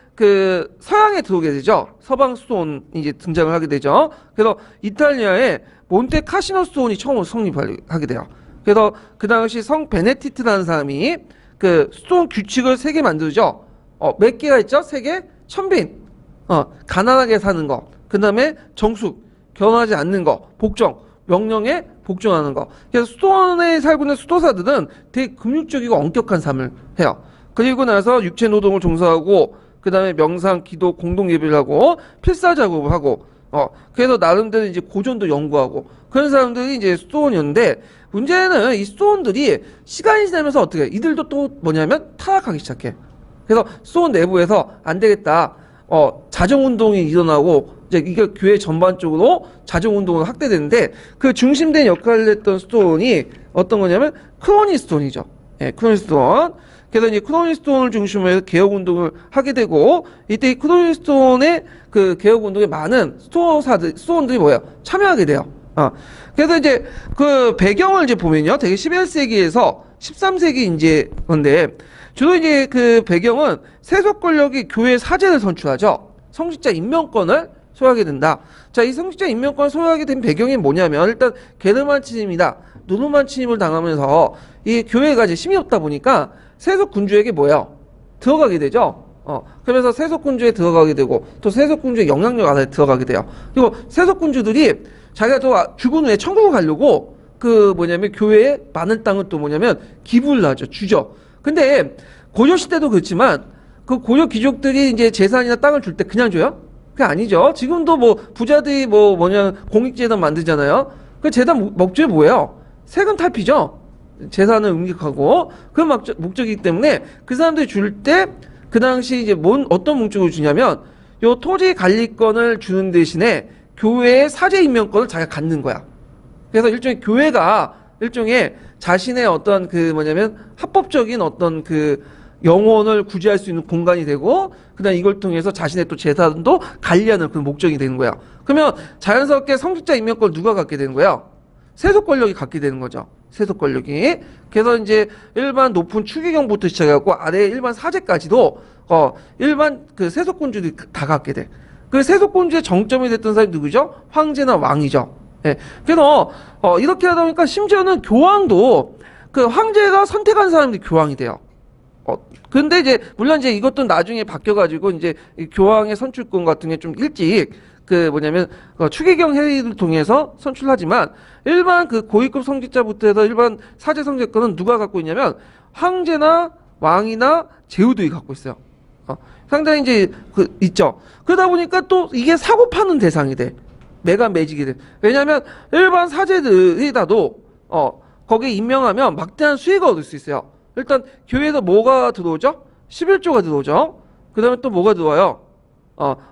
서양에 들어오게 되죠. 서방 스톤이 이제 등장을 하게 되죠. 그래서 이탈리아에 몬테 카시노 스톤이 처음으로 성립하게 돼요. 그래서 그 당시 성 베네디트라는 사람이 스톤 규칙을 3개 만들죠. 몇 개가 있죠? 3개? 천빈. 가난하게 사는 거. 그 다음에 정숙. 결혼하지 않는 거. 복종. 명령에 복종하는 거. 그래서 스톤에 살고 있는 수도사들은 되게 금육적이고 엄격한 삶을 해요. 그리고 나서 육체 노동을 종사하고, 그 다음에 명상, 기도, 공동 예배를 하고, 필사 작업을 하고, 그래서 나름대로 이제 고전도 연구하고, 그런 사람들이 이제 스톤이었는데, 문제는 이 스톤들이 시간이 지나면서 어떻게 해? 이들도 또 타락하기 시작해. 그래서 스톤 내부에서 안 되겠다. 자정운동이 일어나고, 이제 이게 교회 전반적으로 자정운동을 확대되는데, 그 중심된 역할을 했던 스톤이 어떤 거냐면, 크로니스톤이죠. 예, 크로니스톤. 그래서 이제 크로니스톤을 중심으로 해서 개혁운동을 하게 되고, 이때 이 크로니스톤의 개혁운동에 많은 스톤들이 참여하게 돼요. 그래서 이제 배경을 이제 보면요. 되게 11세기에서 13세기 이제 건데, 주로 이제 배경은 세속 권력이 교회 사제를 선출하죠. 성직자 임명권을 소유하게 된다. 자, 이 성직자 임명권을 소유하게 된 배경이 뭐냐면, 일단 게르만 침입이다. 노르만 침입을 당하면서 이 교회가 이제 힘이 없다 보니까 세속 군주에게 들어가게 되죠. 그러면서 세속 군주에 들어가게 되고, 또 세속 군주의 영향력 안에 들어가게 돼요. 그리고 세속 군주들이 자기가 또 죽은 후에 천국을 가려고 교회에 많은 땅을 또 기부를 하죠. 주죠. 근데 고려 시대도 그렇지만 고려 귀족들이 이제 재산이나 땅을 줄 때 그냥 줘요? 그게 아니죠. 지금도 부자들이 공익재단 만들잖아요. 그 재단 목적이 뭐예요? 세금 탈피죠. 재산을 응축하고 그 목적이기 때문에 그 사람들이 줄 때 그 당시 이제 어떤 목적으로 주냐면 요 토지 관리권을 주는 대신에 교회의 사제 임명권을 자기가 갖는 거야. 그래서 일종의 교회가 일종의 자신의 어떤 합법적인 어떤 영혼을 구제할 수 있는 공간이 되고, 그다음 이걸 통해서 자신의 또 재산도 관리하는 그런 목적이 되는 거야. 그러면 자연스럽게 성직자 임명권을 누가 갖게 되는 거야? 세속 권력이 갖게 되는 거죠. 세속 권력이. 그래서 이제 일반 높은 추기경부터 시작해갖고 아래 일반 사제까지도 일반 그 세속군주들이 다 갖게 돼. 그 세속군주의 정점이 됐던 사람이 누구죠? 황제나 왕이죠. 예. 그래서 이렇게 하다 보니까 심지어는 교황도 그 황제가 선택한 사람들이 교황이 돼요. 근데 이제 물론 이제 이것도 나중에 바뀌어가지고 이제 이 교황의 선출권 같은 게 좀 일찍 그 뭐냐면 추기경 회의를 통해서 선출하지만 일반 그 고위급 성직자부터 해서 일반 사제 성직권은 누가 갖고 있냐면 황제나 왕이나 제후들이 갖고 있어요. 상당히 이제 있죠. 그러다 보니까 또 이게 사고 파는 대상이 돼. 매가 매지게 돼. 왜냐하면 일반 사제들이라도 거기에 임명하면 막대한 수익을 얻을 수 있어요. 일단 교회에서 뭐가 들어오죠? 11조가 들어오죠. 그 다음에 또 뭐가 들어와요?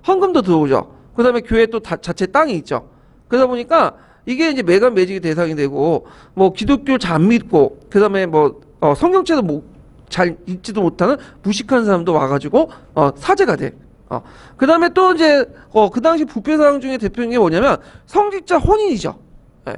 헌금도 들어오죠. 그 다음에 교회 또 자체 땅이 있죠. 그러다 보니까 이게 이제 매가 매직의 대상이 되고, 뭐 기독교 잘 안 믿고, 그 다음에 뭐 성경책도 뭐 잘 읽지도 못하는 무식한 사람도 와가지고 사제가 돼. 그 다음에 또 이제 그 당시 부패 사항 중에 대표적인 게 뭐냐면 성직자 혼인이죠. 네.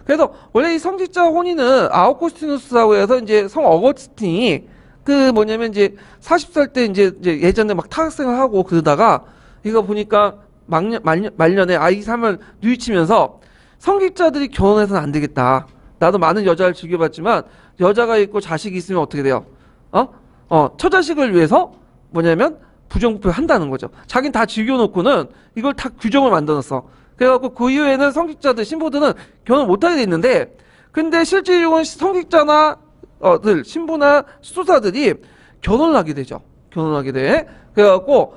그래서 원래 이 성직자 혼인은 아우구스티누스라고 해서 이제 성 어거스틴이 그 뭐냐면 이제 40살 때 이제 예전에 막 타학생을 하고 그러다가 이거 보니까 말년에 아이 삶을 뉘우치면서 성직자들이 결혼해서는 안 되겠다. 나도 많은 여자를 즐겨봤지만 여자가 있고 자식이 있으면 어떻게 돼요? 처자식을 위해서 뭐냐면 부정부패 한다는 거죠. 자긴 다 즐겨놓고는 이걸 다 규정을 만들어놨어. 그래갖고 그 이후에는 성직자들, 신부들은 결혼 못하게 돼 있는데, 근데 실질적으로는 성직자나 신부나 수도사들이 결혼을 하게 되죠. 결혼하게 돼. 그래갖고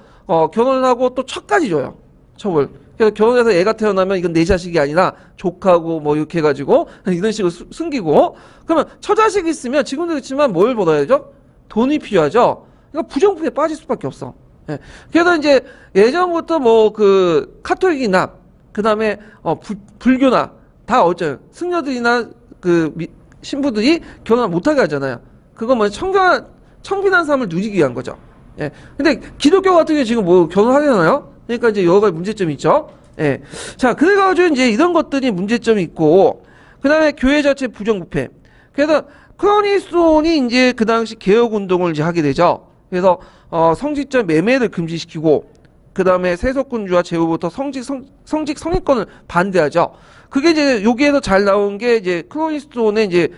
결혼을 하고 또 첩까지 줘요. 첩을. 그래서 결혼해서 애가 태어나면 이건 내 자식이 아니라 족하고 뭐 이렇게 해가지고 이런 식으로 숨기고, 그러면 처자식이 있으면 지금도 그렇지만 뭘 벌어야죠? 돈이 필요하죠. 그러니까 부정부패에 빠질 수밖에 없어. 예. 그래서 이제 예전부터 뭐 그 카톨릭이나 그 다음에 불교나 다 어쩌요? 승려들이나 그 신부들이 결혼을 못하게 하잖아요. 그건 뭐 청빈한 삶을 누리기 위한 거죠. 예. 근데 기독교 같은 경우 지금 뭐 결혼하려나요? 그러니까 이제 여러 가지 문제점이 있죠. 예. 자, 그래가지고 이제 이런 것들이 문제점이 있고, 그 다음에 교회 자체 부정부패. 그래서 크로니스톤이 이제 그 당시 개혁 운동을 이제 하게 되죠. 그래서 성직자 매매를 금지시키고, 그 다음에 세속군주와 제후부터 성직 성인권을 반대하죠. 그게 이제 여기에서 잘 나온 게 이제 크로니스톤의 이제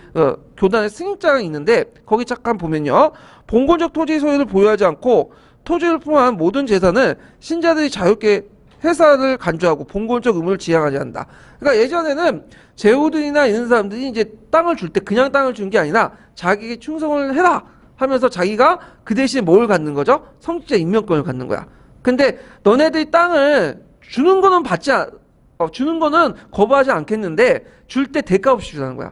교단의 승인장이 있는데, 거기 잠깐 보면요, 봉건적 토지 소유를 보유하지 않고 토지를 포함한 모든 재산을 신자들이 자유롭게 회사를 간주하고 봉건적 의무를 지향하지 않는다. 그러니까 예전에는 제후들이나 이런 사람들이 이제 땅을 줄 때 그냥 땅을 준 게 아니라 자기에게 충성을 해라 하면서 자기가 그 대신에 뭘 갖는 거죠? 성직자 임명권을 갖는 거야. 근데 너네들이 땅을 주는 거는 주는 거는 거부하지 않겠는데 줄 때 대가 없이 주라는 거야.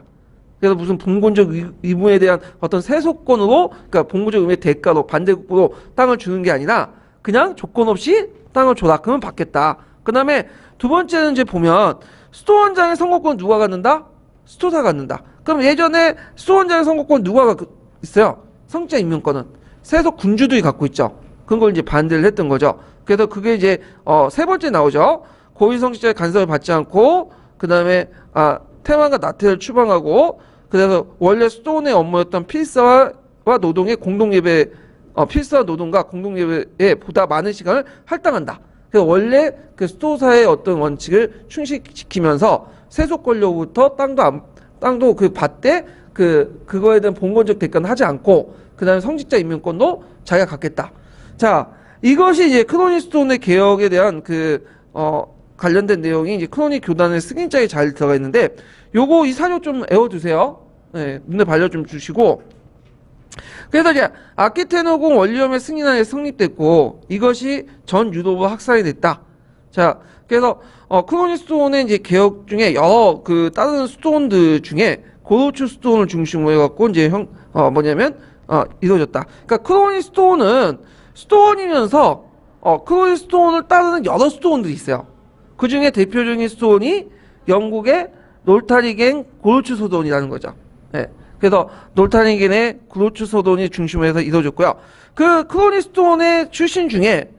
그래서 무슨 봉건적 의무에 대한 어떤 세속권으로, 그러니까 봉건적 의무의 대가로 반대급부로 땅을 주는 게 아니라 그냥 조건 없이 땅을 줘라. 그러면 받겠다. 그 다음에 두 번째는 이제 보면 수도원장의 선거권 누가 갖는다? 수도사가 갖는다. 그럼 예전에 수도원장의 선거권 누가 있어요? 성직자 임명권은 세속 군주들이 갖고 있죠. 그걸 이제 반대를 했던 거죠. 그래서 그게 이제 세 번째 나오죠. 고위 성직자의 간섭을 받지 않고, 그 다음에 태만과 나태를 추방하고, 그래서 원래 수도원의 업무였던 필사와 노동의 공동예배, 필사와 노동과 공동예배에 보다 많은 시간을 할당한다. 그래서 원래 그 수도사의 어떤 원칙을 충실시키면서 세속 권력부터 땅도 그 받되 그거에 대한 봉건적 대가는 하지 않고, 그 다음에 성직자 임명권도 자기가 갖겠다. 자, 이것이 이제 크로니스톤의 개혁에 대한 관련된 내용이 이제 크로니 교단의 승인장에 잘 들어가 있는데, 요거 이 사료 좀 애워두세요. 네, 눈에 발려 좀 주시고. 그래서 이제 아키테노공 원리엄의 승인안이 성립됐고, 이것이 전 유도부 학살이 됐다. 자, 그래서 크로니스톤의 이제 개혁 중에 여러 그 다른 수도원들 중에 고로추 수도원을 중심으로 해갖고 이제 이루어졌다. 그러니까 크로니스톤은 수도원이면서 크로니스톤을 따르는 여러 수도원들이 있어요. 그 중에 대표적인 수도원이 영국의 놀타리겐 고로추 수도원이라는 거죠. 네. 그래서 놀타리겐의 고로추 수도원이 중심으로 해서 이루어졌고요. 그 크로니스톤의 출신 중에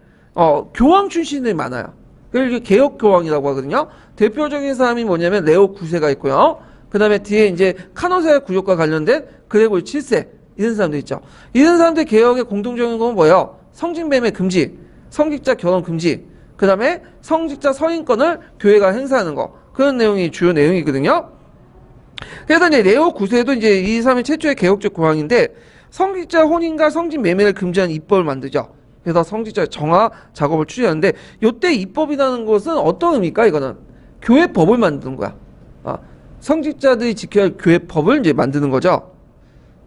교황 출신들이 많아요. 그걸 개혁 교황이라고 하거든요. 대표적인 사람이 뭐냐면 레오 9세가 있고요. 그 다음에 뒤에 이제 카노사의 구조과 관련된 그레고리 7세 이런 사람들 있죠. 이런 사람들 개혁의 공통적인 건 뭐예요? 성직매매 금지, 성직자 결혼 금지, 그 다음에 성직자 서인권을 교회가 행사하는 거, 그런 내용이 주요 내용이거든요. 그래서 이제 레오 9세도 이제 이 사람이 최초의 개혁적 고항인데 성직자 혼인과 성직 매매를 금지한 입법을 만들죠. 그래서 성직자 정화 작업을 추진하는데 이때 입법이라는 것은 어떤 의미일까? 이거는 교회법을 만드는 거야. 성직자들이 지켜야 할 교회법을 이제 만드는 거죠.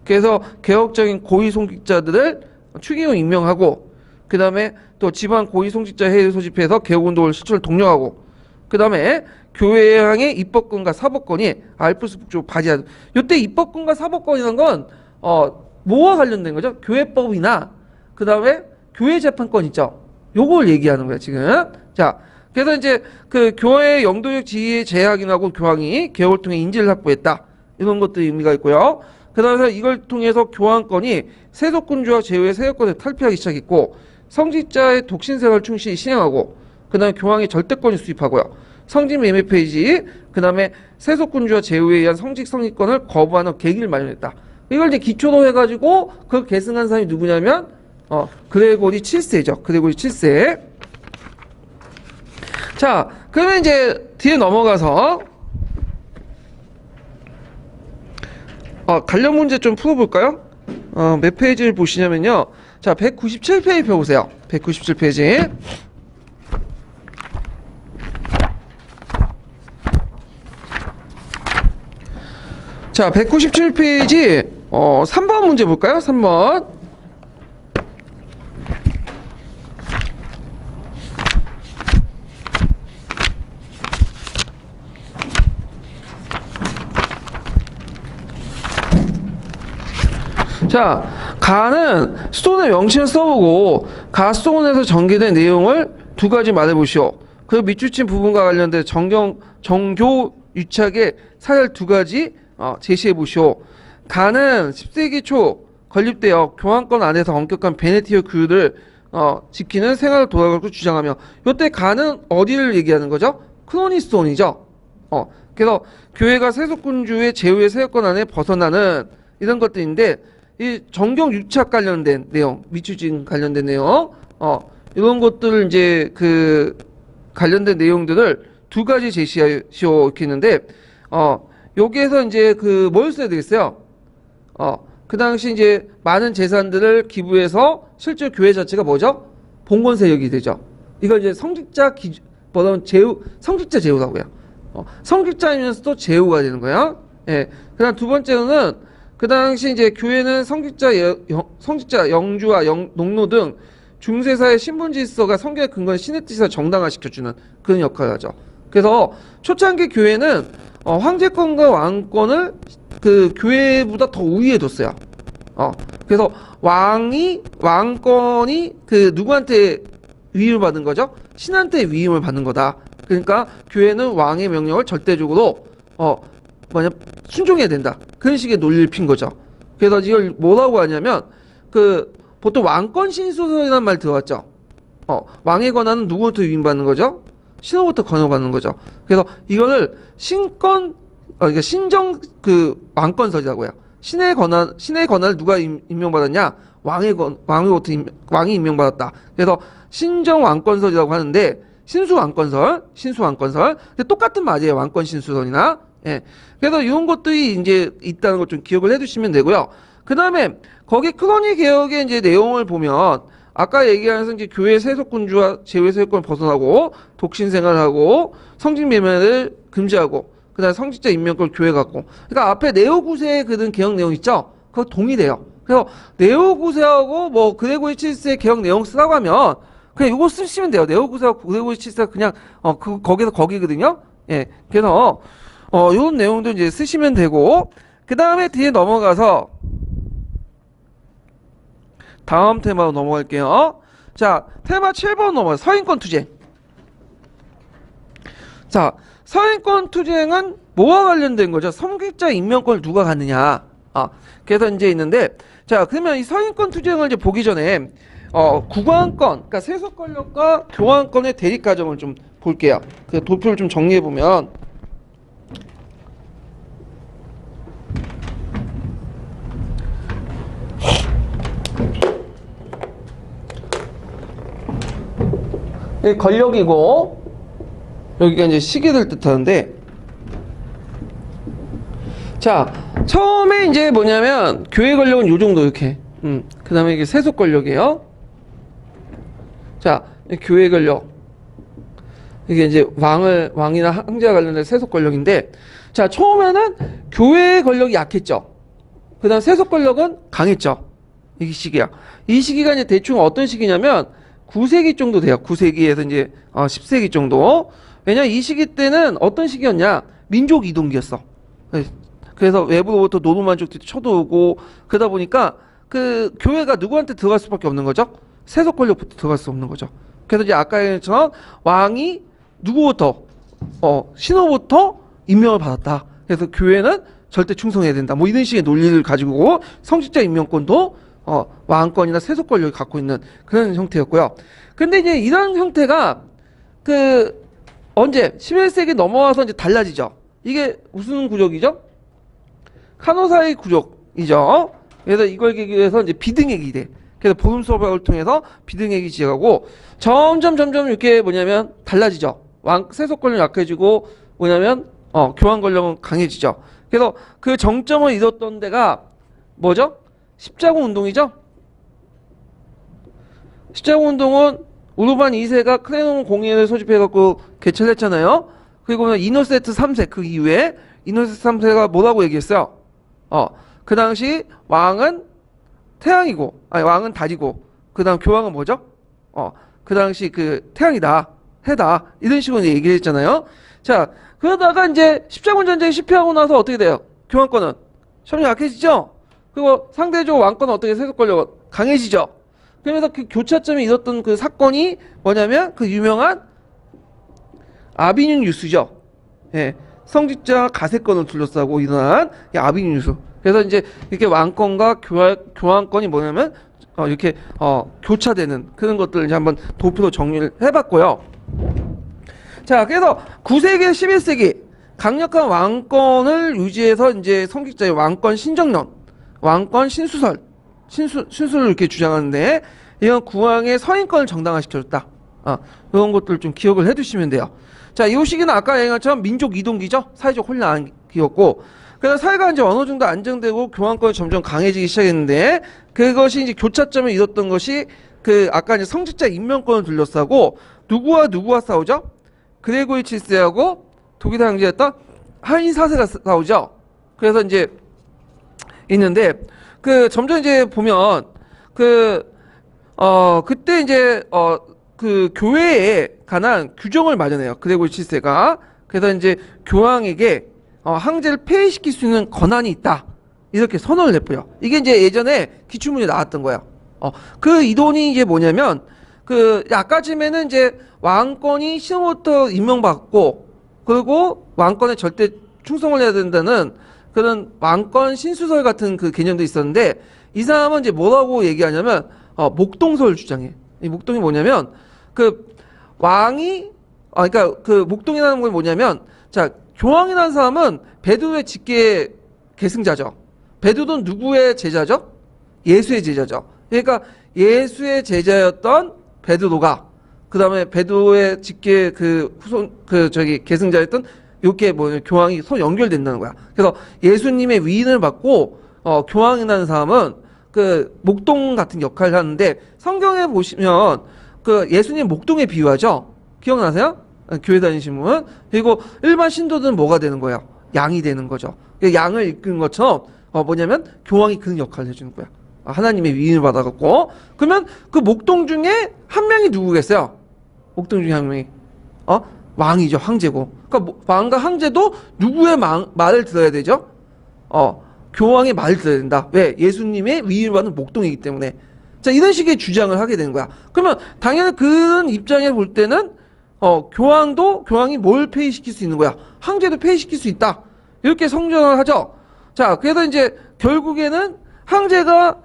그래서 개혁적인 고위 성직자들을 추기호 임명하고, 그 다음에 또 지방 고위 성직자 회의를 소집해서 개혁운동을 실천을 독려하고, 그 다음에 교회향의 입법권과 사법권이 알프스 북쪽으로 바지하는. 이때 입법권과 사법권이라는 건 뭐와 관련된 거죠? 교회법이나 그 다음에 교회 재판권 있죠. 요걸 얘기하는 거야 지금. 자, 그래서 이제 그 교회의 영도적 지위의 제약인하고 교황이 개혁을 통해 인지를 확보했다. 이런 것들이 의미가 있고요. 그래서 이걸 통해서 교황권이 세속군주와 제후의 세력권을 탈피하기 시작했고, 성직자의 독신생활을 충실히 실행하고, 그 다음에 교황의 절대권을 수립하고요. 성직 매매 페이지, 그 다음에 세속군주와 제후에 의한 성직 성립권을 거부하는 계기를 마련했다. 이걸 이제 기초로 해가지고 그걸 계승한 사람이 누구냐면 그레고리 7세죠. 그레고리 7세. 자, 그러면 이제 뒤에 넘어가서 관련 문제 좀 풀어볼까요? 몇 페이지를 보시냐면요. 자, 197페이지 펴보세요. 197페이지. 자, 197페이지 3번 문제 볼까요? 3번. 자, 가는 수도원의 명칭을 써보고 가 수도원에서 전개된 내용을 두 가지 말해보시오. 그 밑줄친 부분과 관련된 정교 유착의 사례를 두 가지 제시해보시오. 가는 10세기 초 건립되어 교황권 안에서 엄격한 베네티어 규율을 지키는 생활을 돌아가고 주장하며, 이때 가는 어디를 얘기하는 거죠? 크로니스톤이죠. 그래서 교회가 세속군주의 제후의 세력권 안에 벗어나는 이런 것들인데, 이 정경 유착 관련된 내용, 미추진 관련된 내용, 이런 것들을 이제 그 관련된 내용들을 두 가지 제시하시오 이렇게 있는데, 여기에서 이제 그 뭘 써야 되겠어요? 그 당시 이제 많은 재산들을 기부해서 실제 교회 자체가 뭐죠? 봉건 세력이 되죠. 이걸 이제 성직자 뭐라면 성직자 제후라고 해요. 성직자이면서도 제후가 되는 거예요. 예. 그다음 두 번째로는 그 당시 이제 교회는 성직자 영주와 농노 등 중세사의 신분 질서가 성경의 근거인 신의 뜻을 정당화시켜주는 그런 역할을 하죠. 그래서 초창기 교회는 황제권과 왕권을 그 교회보다 더 우위에 뒀어요. 그래서 왕권이 그 누구한테 위임을 받은 거죠? 신한테 위임을 받는 거다. 그러니까 교회는 왕의 명령을 절대적으로 순종해야 된다. 그런 식의 논리를 핀 거죠. 그래서 이걸 뭐라고 하냐면 그 보통 왕권 신수설이라는 말 들어봤죠? 왕의 권한은 누구부터 위임받는 거죠? 신호부터 권유받는 거죠. 그래서 이거를 그러니까 신정 그 왕권설이라고 해요. 신의 권한을 누가 임명받았냐? 왕이 임명받았다. 그래서 신정 왕권설이라고 하는데, 신수 왕권설. 근데 똑같은 말이에요. 왕권 신수설이나. 예. 그래서 이런 것들이 이제 있다는 걸 좀 기억을 해두시면 되고요. 그 다음에 거기 크로니 개혁의 이제 내용을 보면 아까 얘기하면서 이제 교회 세속군주와 제후의 세력권을 벗어나고 독신 생활하고 성직 매매를 금지하고 그다음에 성직자 임명권을 교회 갖고, 그러니까 앞에 네오 9세의 그런 개혁 내용 있죠? 그거 동일해요. 그래서 네오 9세하고 뭐 그레고리 7세 개혁 내용 쓰라고 하면 그냥 이거 쓰시면 돼요. 네오 9세하고 그레고리 7세가 그냥 거기서 거기거든요. 예. 그래서 요런 내용도 이제 쓰시면 되고, 그 다음에 뒤에 넘어가서 다음 테마로 넘어갈게요. 자, 테마 7번 넘어가요. 서인권 투쟁. 자, 서인권 투쟁은 뭐와 관련된 거죠? 성직자 임명권을 누가 갖느냐. 그래서 이제 있는데, 자, 그러면 이 서인권 투쟁을 이제 보기 전에 국왕권, 그러니까 세속 권력과 교황권의 대립 과정을 좀 볼게요. 그 도표를 좀 정리해 보면, 여기 권력이고 여기가 이제 시기를 뜻하는데, 자, 처음에 이제 뭐냐면 교회 권력은 요 정도 이렇게. 그 다음에 이게 세속 권력이에요. 자, 교회 권력. 이게 이제 왕이나 황제와 관련된 세속 권력인데, 자, 처음에는 교회의 권력이 약했죠. 그 다음 세속 권력은 강했죠. 이게 시기야. 이 시기가 이제 대충 어떤 시기냐면 9세기 정도 돼요. 9세기에서 이제 10세기 정도. 왜냐 이 시기 때는 어떤 시기였냐? 민족 이동기였어. 그래서 외부로부터 노르만족들이 쳐들어오고 그러다 보니까 그 교회가 누구한테 들어갈 수밖에 없는 거죠? 세속 권력부터 들어갈 수 없는 거죠. 그래서 이제 아까 얘기했처럼 왕이 누구부터 신호부터 임명을 받았다. 그래서 교회는 절대 충성해야 된다. 뭐 이런 식의 논리를 가지고 성직자 임명권도 왕권이나 세속 권력이 갖고 있는 그런 형태였고요. 근데 이제 이런 형태가 그 언제 11세기 넘어와서 이제 달라지죠. 이게 무슨 구조이죠? 카노사의 구조이죠. 그래서 이걸 계기로 해서 이제 비등액이 돼. 그래서 보름 수업을 통해서 비등액이 지어가고 점점 이렇게 뭐냐면 달라지죠. 세속 권력이 약해지고 뭐냐면 교황 권력은 강해지죠. 그래서 그 정점을 이뤘던 데가 뭐죠? 십자군 운동이죠. 십자군 운동은 우르반 2세가 크레논 공의회를 소집해갖고 개최를 했잖아요. 그리고 이노세트 3세 그 이후에 이노세트 3세가 뭐라고 얘기했어요? 그 당시 왕은 태양이고, 아니 왕은 달이고, 그 다음 교황은 뭐죠? 그 당시 그 태양이다, 해다, 이런 식으로 얘기를 했잖아요. 자, 그러다가 이제 십자군 전쟁이 실패하고 나서 어떻게 돼요? 교황권은 점점 약해지죠? 그리고 상대적으로 왕권은 어떻게 세속 권력은 강해지죠? 그러면서 그 교차점이 있었던 그 사건이 뭐냐면 그 유명한 아비뇽 유수죠. 예. 성직자 가세권을 둘러싸고 일어난 아비뇽 유수. 그래서 이제 이렇게 왕권과 교황권이 뭐냐면 이렇게 교차되는 그런 것들을 이제 한번 도표로 정리를 해봤고요. 자, 그래서 9세기, 11세기 강력한 왕권을 유지해서 이제 성직자의 왕권 신정론, 왕권 신수를 이렇게 주장하는데 이건 국왕의 서인권을 정당화시켜줬다. 이런 것들 좀 기억을 해두시면 돼요. 자, 이 시기는 아까 얘기한 것처럼 민족 이동기죠. 사회적 혼란기였고, 그래서 사회가 이제 어느 정도 안정되고 교황권이 점점 강해지기 시작했는데 그것이 이제 교차점을 이뤘던 것이 그 아까 이제 성직자 임명권을 둘러싸고 누구와 싸우죠? 그레고리 7세하고 독일 황제였던 하인 4세가 싸우죠. 그래서 이제 있는데 그 점점 이제 보면 그때 이제 그 교회에 관한 규정을 마련해요. 그레고리 7세가. 그래서 이제 교황에게 황제를 폐위시킬 수 있는 권한이 있다. 이렇게 선언을 내버려. 이게 이제 예전에 기출문제 나왔던 거예요. 그 이론이 이제 뭐냐면 그 아까쯤에는 이제 왕권이 신호부터 임명받고 그리고 왕권에 절대 충성을 해야 된다는 그런 왕권 신수설 같은 그 개념도 있었는데 이 사람은 이제 뭐라고 얘기하냐면 목동설을 주장해. 이 목동이 뭐냐면 그 왕이 그러니까 그 목동이라는 건 뭐냐면 자 교황이라는 사람은 베드로의 직계 계승자죠. 베드로는 누구의 제자죠? 예수의 제자죠. 그러니까 예수의 제자였던 베드로가 그 다음에 베드로의 직계 그 후손 계승자였던 이렇게 교황이 서로 연결된다는 거야. 그래서 예수님의 위인을 받고 교황이라는 사람은 그 목동 같은 역할을 하는데 성경에 보시면 그 예수님 목동에 비유하죠. 기억나세요? 교회 다니신 분은. 그리고 일반 신도들은 뭐가 되는 거예요? 양이 되는 거죠. 양을 이끄는 것처럼 뭐냐면 교황이 그런 역할을 해주는 거야. 하나님의 위인을 받아갖고. 그러면 그 목동 중에 한 명이 누구겠어요? 목동 중에 한 명이 왕이죠. 황제고. 그러니까 왕과 황제도 누구의 말을 들어야 되죠? 교황의 말을 들어야 된다. 왜? 예수님의 위인을 받는 목동이기 때문에. 자, 이런 식의 주장을 하게 되는 거야. 그러면 당연히 그런 입장에 볼 때는 교황이 뭘 폐위시킬 수 있는 거야? 황제도 폐위시킬 수 있다. 이렇게 성전을 하죠. 자, 그래서 이제 결국에는 황제가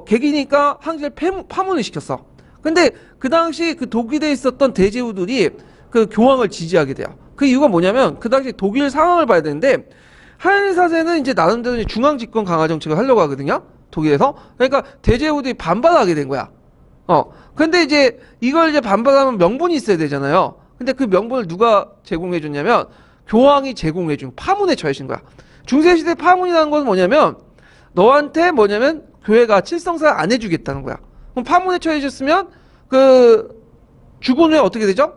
객이니까 황제를 파문을 시켰어. 근데 그 당시 그 독일에 있었던 대제후들이 그 교황을 지지하게 돼요. 그 이유가 뭐냐면 그 당시 독일 상황을 봐야 되는데 하인 4세는 이제 나름대로 이제 중앙 집권 강화 정책을 하려고 하거든요. 독일에서. 그러니까 대제후들이 반발하게 된 거야. 근데 이제 이걸 이제 반박하면 명분이 있어야 되잖아요. 근데 그 명분을 누가 제공해 줬냐면 교황이 제공해 준 파문에 처해진 거야. 중세시대 파문이라는 건 뭐냐면 너한테 뭐냐면 교회가 칠성사 안 해주겠다는 거야. 그럼 파문에 처해졌으면 그 죽은 후에 어떻게 되죠?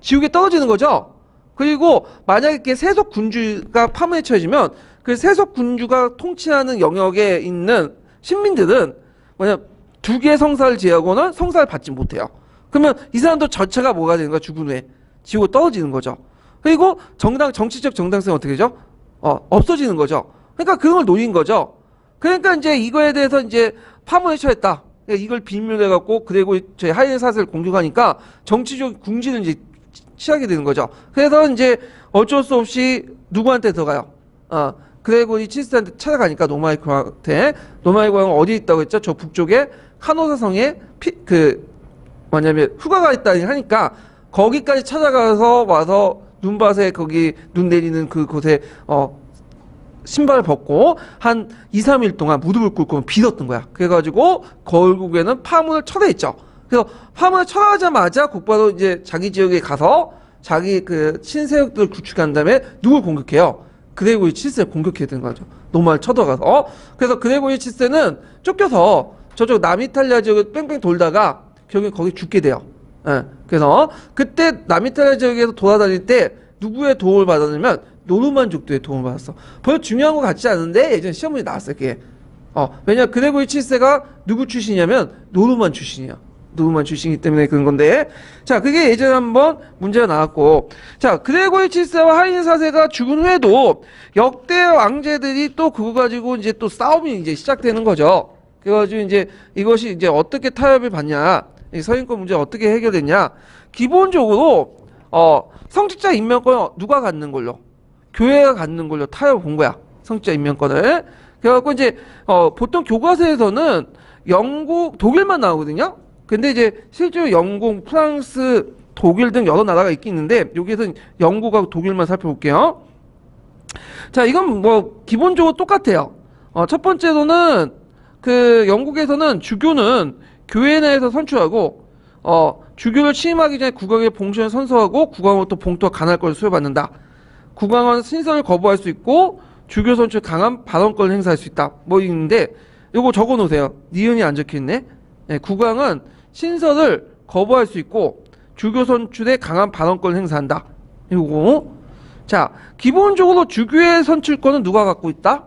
지옥에 떨어지는 거죠. 그리고 만약에 이렇게 세속 군주가 파문에 처해지면 그 세속 군주가 통치하는 영역에 있는 신민들은 뭐냐 두 개의 성사를 제하고는 성사를 받지 못해요. 그러면 이 사람도 전체가 뭐가 되는 거야? 죽은 후에 지옥에 떨어지는 거죠. 그리고 정치적 정당성은 어떻게 되죠? 없어지는 거죠. 그러니까 그런 걸 노린 거죠. 그러니까 이제 이거에 대해서 이제 파문에 처했다. 이걸 비밀로 해갖고 그리고 저희 하인 사슬을 공격하니까 정치적 궁지를 이제 취하게 되는 거죠. 그래서 이제 어쩔 수 없이 누구한테 들어가요? 그레고리 칠세한테 찾아가니까 노마이 교황한테. 노마이 교황은 어디 있다고 했죠? 저 북쪽에 카노사성에 뭐냐면 휴가가 있다니 하니까 거기까지 찾아가서 와서 눈밭에 거기 눈 내리는 그곳에 신발을 벗고 한 2, 3일 동안 무릎을 꿇고 빌었던 거야. 그래가지고 결국에는 파문을 쳐내했죠. 그래서 파문을 쳐내자마자 곧바로 이제 자기 지역에 가서 자기 그 친세력들을 구축한 다음에 누굴 공격해요? 그레고리 7세를 공격해야 되는 거죠. 노마를 쳐들어가서. 그래서 그레고리 7세는 쫓겨서 저쪽 남이탈리아 지역을 뺑뺑 돌다가 결국에 거기 죽게 돼요. 그래서 그때 남이탈리아 지역에서 돌아다닐 때 누구의 도움을 받았냐면 노르만족들의 도움을 받았어. 별로 중요한 거 같지 않은데 예전에 시험 문제 나왔어요. 그게. 왜냐 그레고리 7세가 누구 출신이냐면 노르만 출신이야. 노르만 출신이기 때문에 그런 건데. 자, 그게 예전에 한번 문제가 나왔고. 자, 그레고리 7세와 하인 4세가 죽은 후에도 역대 왕제들이 또 그거 가지고 이제 또 싸움이 이제 시작되는 거죠. 그래가지고 이제 이것이 이제 어떻게 타협을 받냐. 이 서인권 문제 어떻게 해결됐냐. 기본적으로, 성직자 임명권 누가 갖는 걸로? 교회가 갖는 걸로 타협을 본 거야. 성직자 임명권을. 그래갖고 이제, 보통 교과서에서는 영국, 독일만 나오거든요. 근데 이제 실제로 영국, 프랑스, 독일 등 여러 나라가 있긴 있는데 여기에서 영국하고 독일만 살펴볼게요. 자, 이건 뭐 기본적으로 똑같아요. 첫 번째로는 그 영국에서는 주교는 교회 내에서 선출하고 주교를 취임하기 전에 국왕의 봉션을 선서하고 국왕으로부터 봉투와 간할권을 수여받는다. 국왕은 신설을 거부할 수 있고 주교 선출 강한 발언권을 행사할 수 있다. 뭐 있는데 요거 적어놓으세요. 니은이 안 적혀있네. 네, 국왕은 신설을 거부할 수 있고 주교 선출에 강한 발언권을 행사한다. 이거. 자, 기본적으로 주교의 선출권은 누가 갖고 있다?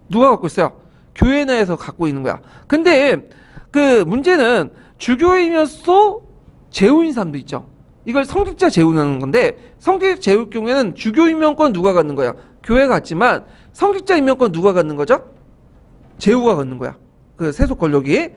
누가 갖고 있어요? 교회 내에서 갖고 있는 거야. 근데 그 문제는 주교이면서 제후인 사람도 있죠. 이걸 성직자 제후라는 건데 성직자 제후일 경우에는 주교 임명권 누가 갖는 거야? 교회가 갖지만 성직자 임명권 누가 갖는 거죠? 제후가 갖는 거야. 그 세속 권력이.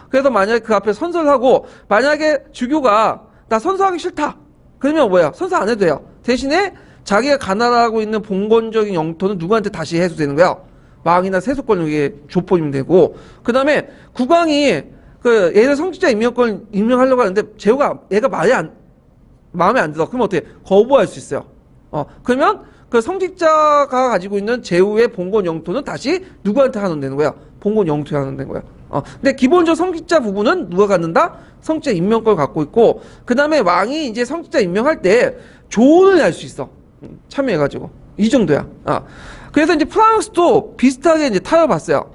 그래서 만약에 그 앞에 선서를 하고 만약에 주교가 나 선서하기 싫다. 그러면 뭐야? 선서 안 해도 돼요. 대신에 자기가 가나라하고 있는 봉건적인 영토는 누구한테 다시 해소되는 거야? 왕이나 세속 권력에 족보이면 되고. 그 다음에 국왕이 그 얘를 성직자 임명권을 임명하려고 하는데 제후가 얘가 마음에 안 들어. 그러면 어떻게? 거부할 수 있어요. 그러면 그 성직자가 가지고 있는 제후의 봉건 영토는 다시 누구한테 하는 거야? 봉건 영토에 하는 거야. 근데 기본적으로 성직자 부분은 누가 갖는다? 성직자 임명권을 갖고 있고, 그 다음에 왕이 이제 성직자 임명할 때 조언을 할 수 있어. 참여해가지고. 이 정도야. 그래서 이제 프랑스도 비슷하게 이제 타협봤어요.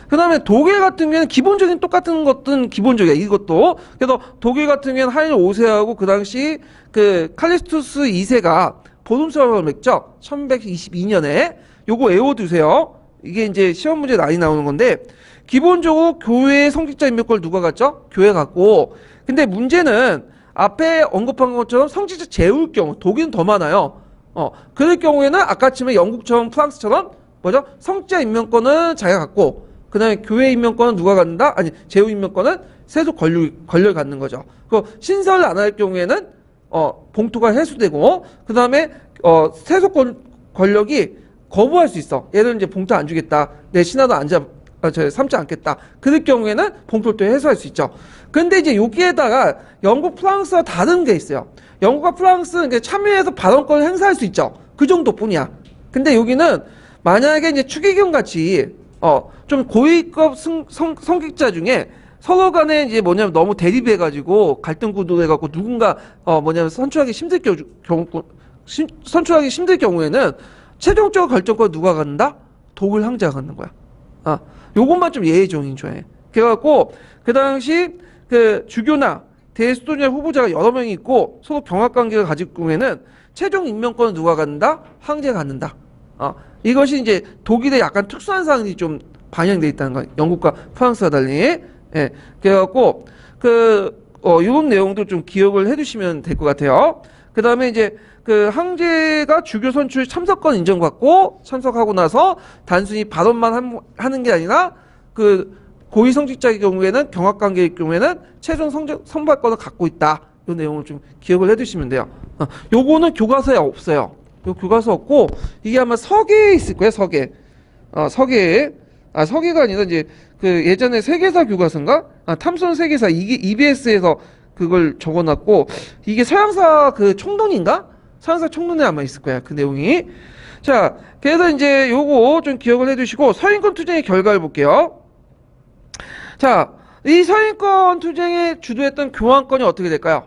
그 다음에 독일 같은 경우에는 기본적인 똑같은 것은 기본적이야. 이것도. 그래서 독일 같은 경우에는 하인 5세하고 그 당시 그 칼리스투스 2세가 보름설을 맺죠. 1122년에. 요거 외워두세요. 이게 이제 시험 문제 많이 나오는 건데, 기본적으로 교회의 성직자 임명권을 누가 갖죠? 교회 갖고. 근데 문제는 앞에 언급한 것처럼 성직자 제후일 경우, 독일은 더 많아요. 그럴 경우에는 아까처럼 영국처럼 프랑스처럼 뭐죠? 성직자 임명권은 자기가 갖고, 그 다음에 교회 임명권은 누가 갖는다? 아니, 제후 임명권은 세속 권력을 갖는 거죠. 그 신설을 안 할 경우에는 봉투가 해소되고, 그 다음에 세속 권력이 거부할 수 있어. 얘는 이제 봉투 안 주겠다. 내 신하도 삼지 않겠다. 그럴 경우에는 봉투를 또 해소할 수 있죠. 근데 이제 여기에다가 영국, 프랑스와 다른 게 있어요. 영국과 프랑스는 참여해서 발언권을 행사할 수 있죠. 그 정도뿐이야. 근데 여기는 만약에 이제 추기경 같이 좀 고위급 성직자 중에 서로 간에 이제 뭐냐면 너무 대립해가지고 갈등 구도해갖고 누군가 뭐냐면 선출하기 힘들 경우에는 최종적 결정권 누가 갖는다? 독일 황제가 갖는 거야. 요것만 좀 예의종인 조해. 그래갖고 그 당시 그 주교나 대수도자 후보자가 여러 명이 있고 서로 경합관계를 가질 경우에는 최종 임명권은 누가 갖는다? 황제가 갖는다. 이것이 이제 독일의 약간 특수한 사항이 좀 반영되어 있다는 거예요. 영국과 프랑스와 달리. 예. 그래갖고 이런 내용도 좀 기억을 해두시면 될 것 같아요. 그 다음에 이제 그 황제가 주교 선출 참석권 인정받고 참석하고 나서 단순히 발언만 하는 게 아니라 그 고위 성직자의 경우에는 경합관계의 경우에는 최종 선발권을 갖고 있다. 이 내용을 좀 기억을 해두시면 돼요. 요거는 교과서에 없어요. 요 교과서 없고 이게 아마 서계에 있을 거예요. 서계. 서계에. 서계가 아니라 이제 그 예전에 세계사 교과서인가? 탐손 세계사 이게 EBS에서 그걸 적어놨고 이게 서양사 그 총론인가? 서양사 총론에 아마 있을 거야. 그 내용이. 자, 그래서 이제 요거 좀 기억을 해두시고 서인권 투쟁의 결과를 볼게요. 자, 이 서인권 투쟁에 주도했던 교황권이 어떻게 될까요?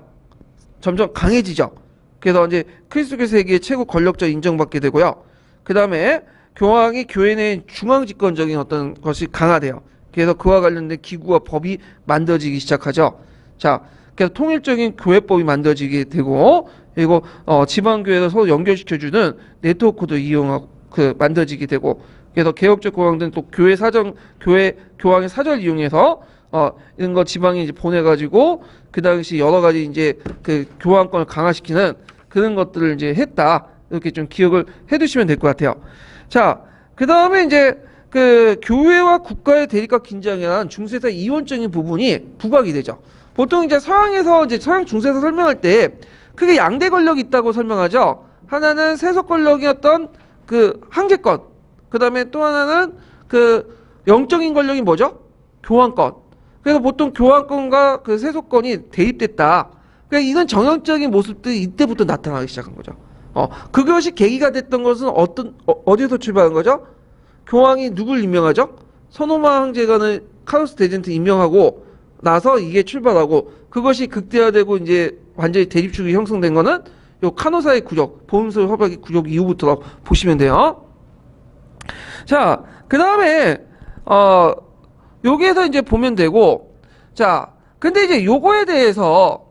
점점 강해지죠. 그래서 이제 그리스도교 세계의 최고 권력자 인정받게 되고요. 그 다음에 교황이 교회 내 중앙 집권적인 어떤 것이 강화돼요. 그래서 그와 관련된 기구와 법이 만들어지기 시작하죠. 자, 그래서 통일적인 교회법이 만들어지게 되고, 그리고 지방교회를 서로 연결시켜주는 네트워크도 이용하고 만들어지게 되고, 그래서 개혁적 교황들은 또 교황의 사절 이용해서 이런 거 지방에 이제 보내가지고 그 당시 여러 가지 이제 그 교황권을 강화시키는 그런 것들을 이제 했다. 이렇게 좀 기억을 해두시면 될 것 같아요. 자, 그 다음에 이제 그 교회와 국가의 대립과 긴장에 대한 중세사 이원적인 부분이 부각이 되죠. 보통 이제 서양에서 이제 서양 중세사 설명할 때 크게 양대 권력이 있다고 설명하죠. 하나는 세속 권력이었던 그 황제권, 그 다음에 또 하나는 그 영적인 권력이 뭐죠? 교황권. 그래서 보통 교황권과 그 세속권이 대립됐다. 그러니까 이건 정형적인 모습들이 이때부터 나타나기 시작한 거죠. 그것이 계기가 됐던 것은 어디서 출발한 거죠? 교황이 누굴 임명하죠? 서노마 황제가 카로스 대제한테 임명하고 나서 이게 출발하고 그것이 극대화되고 이제 완전히 대립축이 형성된 거는 요 카노사의 구족, 보험소 협약의 구족 이후부터라고 보시면 돼요. 자, 그 다음에 여기에서 이제 보면 되고, 자, 근데 이제 요거에 대해서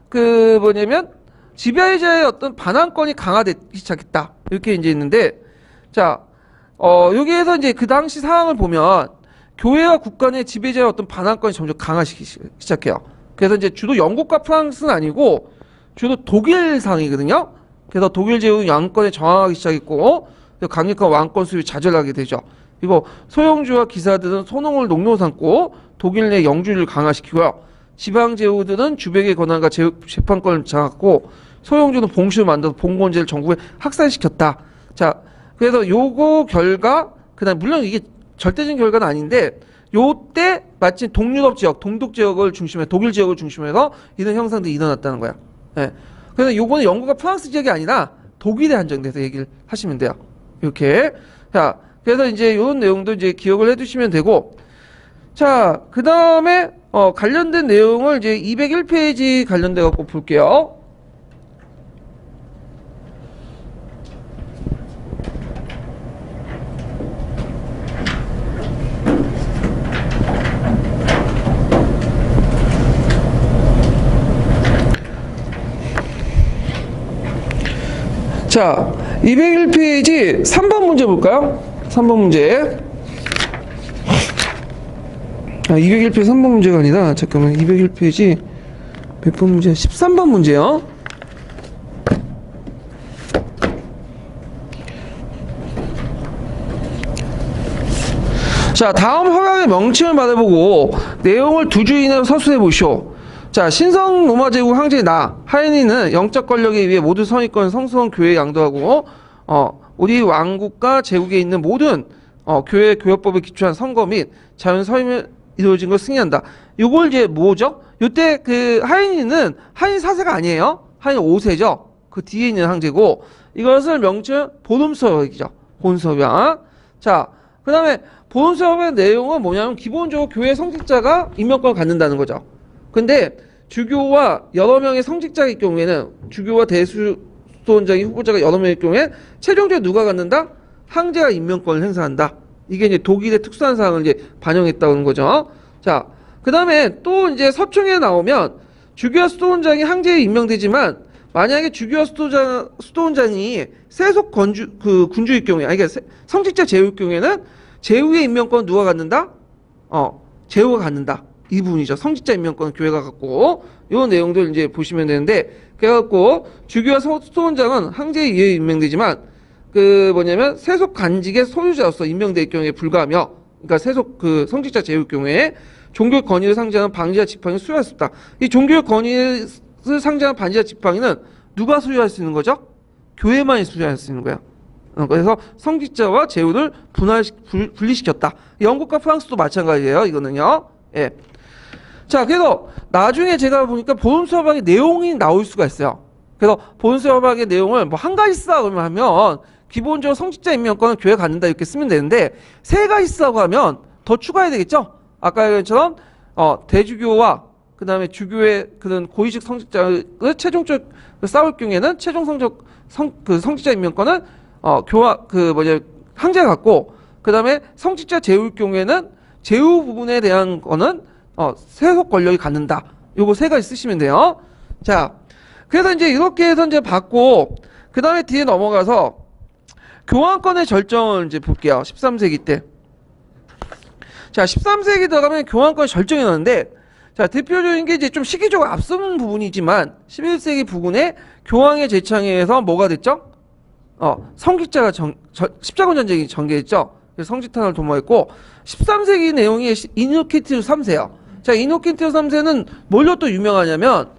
그 뭐냐면 지배자의 어떤 반환권이 강화되기 시작했다. 이렇게 이제 있는데, 자, 여기에서 이제 그 당시 상황을 보면 교회와 국가 내 지배자의 어떤 반환권이 점점 강화시키기 시작해요. 그래서 이제 주로 영국과 프랑스는 아니고 주로 독일상이거든요. 그래서 독일 제국 양권에 저항하기 시작했고 강력한 왕권 수립이 좌절하게 되죠. 그리고 소용주와 기사들은 소농을 농로 삼고 독일 내 영주를 강화시키고요. 지방 제후들은 주백의 권한과 재판권을 장악하고 소용주는 봉수를 만들어서 봉건제를 전국에 확산시켰다. 자, 그래서 요거 결과 그다음 물론 이게 절대적인 결과는 아닌데 요때 마침 동유럽 지역, 동독 지역을 중심해 독일 지역을 중심해서 이런 형상들이 일어났다는 거야. 예. 그래서 요거는 영국과 프랑스 지역이 아니라 독일에 한정돼서 얘기를 하시면 돼요. 이렇게. 자, 그래서 이제 이런 내용도 이제 기억을 해두시면 되고, 자, 그 다음에 관련된 내용을 이제 201페이지 관련돼 갖고 볼게요. 자, 201페이지 3번 문제 볼까요? 3번 문제. 201페이지 3번 문제가 아니라, 잠깐만, 201페이지 몇 번 문제? 13번 문제요. 자, 다음 허락의 명칭을 말해보고 내용을 두 줄 이내로 서술해 보시오. 자, 신성 로마 제국 황제 하인이는 영적 권력에 의해 모든 선의권 성스러운 교회에 양도하고 우리 왕국과 제국에 있는 모든 교회 교역법에 기초한 선거 및 자연 서임을 이루어진 걸 승인한다. 이걸 이제 뭐죠? 이때 그 하인 4세가 아니에요. 하인 5세죠. 그 뒤에 있는 황제고 이것을 명칭 본음서역이죠. 본서역. 자, 그 다음에 보훈수업의 내용은 뭐냐면 기본적으로 교회 성직자가 임명권을 갖는다는 거죠. 근데 주교와 여러 명의 성직자일 경우에는 주교와 대수도원장이 후보자가 여러 명일 경우에 최종적으로 누가 갖는다? 황제가 임명권을 행사한다. 이게 이제 독일의 특수한 사항을 이제 반영했다는 거죠. 자, 그 다음에 또 이제 서총에 나오면 주교와 수도원장이 황제에 임명되지만 만약에 주교와 수도원장이 세속 군주일 경우에, 아니, 그러니까 성직자 제후일 경우에는 제후의 임명권은 누가 갖는다? 제후가 갖는다. 이 부분이죠. 성직자 임명권은 교회가 갖고, 요 내용들 이제 보시면 되는데, 그래갖고, 주교와 수도원장은 황제에 의해 임명되지만, 세속 관직의 소유자로서 임명될 경우에 불과하며, 그러니까 세속 성직자 제후일 경우에 종교 권위를 상징하는 방지와 지팡이를 수여할 수 없다. 이 종교 권위를 상징하는 반지와 지팡이는 누가 수여할 수 있는 거죠? 교회만이 수여할 수 있는 거예요. 그래서 성직자와 제후를 분리시켰다. 영국과 프랑스도 마찬가지예요. 이거는요. 예. 자, 그래서 나중에 제가 보니까 보훈수업학의 내용이 나올 수가 있어요. 그래서 보훈수업학의 내용을 뭐 한 가지 쓰라고 하면 기본적으로 성직자 임명권은 교회가 갖는다 이렇게 쓰면 되는데 세 가지 쓰라고 하면 더 추가해야 되겠죠? 아까 얘기한 것처럼 대주교와 그 다음에 주교의 그런 고위직 성직자를 최종적 싸울 경우에는 최종 성직자 임명권은 황제가 갖고 그 다음에 성직자 제후일 경우에는 제후 부분에 대한 거는 세속 권력이 갖는다. 요거 세 가지 쓰시면 돼요. 자, 그래서 이제 이렇게 해서 이제 받고 그 다음에 뒤에 넘어가서 교황권의 절정을 이제 볼게요. 13세기 때. 자, 13세기 들어가면 교황권의 절정이 나는데 자, 대표적인 게 이제 좀 시기적으로 앞서는 부분이지만 11세기 부근에 교황의 제창에 의해서 뭐가 됐죠? 성직자가 십자군 전쟁이 전개했죠. 그래서 성직탄을 도모했고 13세기 내용이 이노케티우스 3세요. 자, 이노케티우스 3세는 뭘로 또 유명하냐면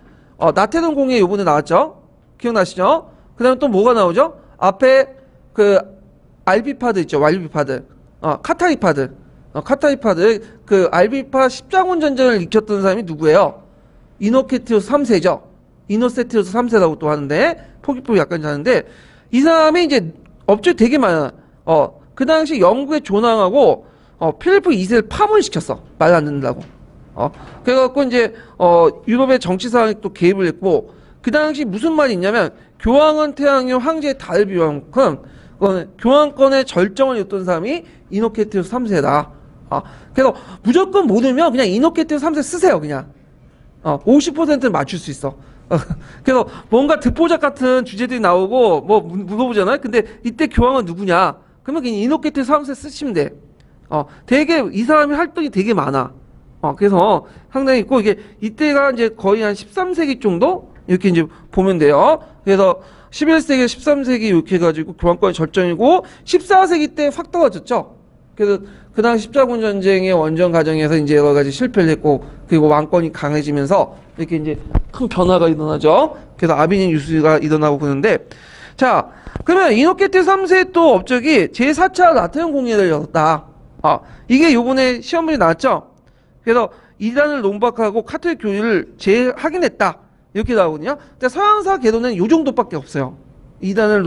나테론 공예 요번에 나왔죠. 기억나시죠? 그 다음에 또 뭐가 나오죠? 앞에 알비파드 있죠. 알비파드. 카타리파드 알비파 십자군 전쟁을 일으켰던 사람이 누구예요? 이노케티우스 3세죠. 이노세티우스 3세라고 또 하는데 포기법이 약간 자는데 이 사람이 이제 업적이 되게 많아. 그 당시 영국의 존왕하고 필리프 2세를 파문시켰어. 말 안 듣는다고. 그래갖고 이제 유럽의 정치 상황에 또 개입을 했고 그 당시 무슨 말이 있냐면 교황은 태양이요 황제의 달을 비유한 만큼 교황권의 절정을 이뤘던 사람이 이노케티우스 3세다. 그래서 무조건 모르면 그냥 이노케티우스 3세 쓰세요. 그냥 50%는 맞출 수 있어. 그래서 뭔가 듣보잡 같은 주제들이 나오고 뭐 물어보잖아요. 근데 이때 교황은 누구냐? 그러면 그냥 이노케티우스 3세 쓰시면 돼. 되게 이 사람이 활동이 되게 많아. 그래서 상당히 있고 이게 이때가 이제 거의 한 13세기 정도 이렇게 이제 보면 돼요. 그래서 11세기, 13세기 이렇게 해가지고 교황권의 절정이고 14세기 때 확 떨어졌죠. 그래서 그 당시 십자군 전쟁의 원전 과정에서 이제 여러 가지 실패를 했고 그리고 왕권이 강해지면서 이렇게 이제 큰 변화가 일어나죠. 그래서 아비닌 유수가 일어나고 그러는데 자, 그러면 이노케티우스 3세의 또 업적이 제4차 라테론 공예를 열었다. 이게 요번에 시험 문제 나왔죠. 그래서 이단을 논박하고 카톨릭 교리를 재확인했다. 이렇게 나오거든요. 근데 서양사 계도는 요 정도밖에 없어요. 이단을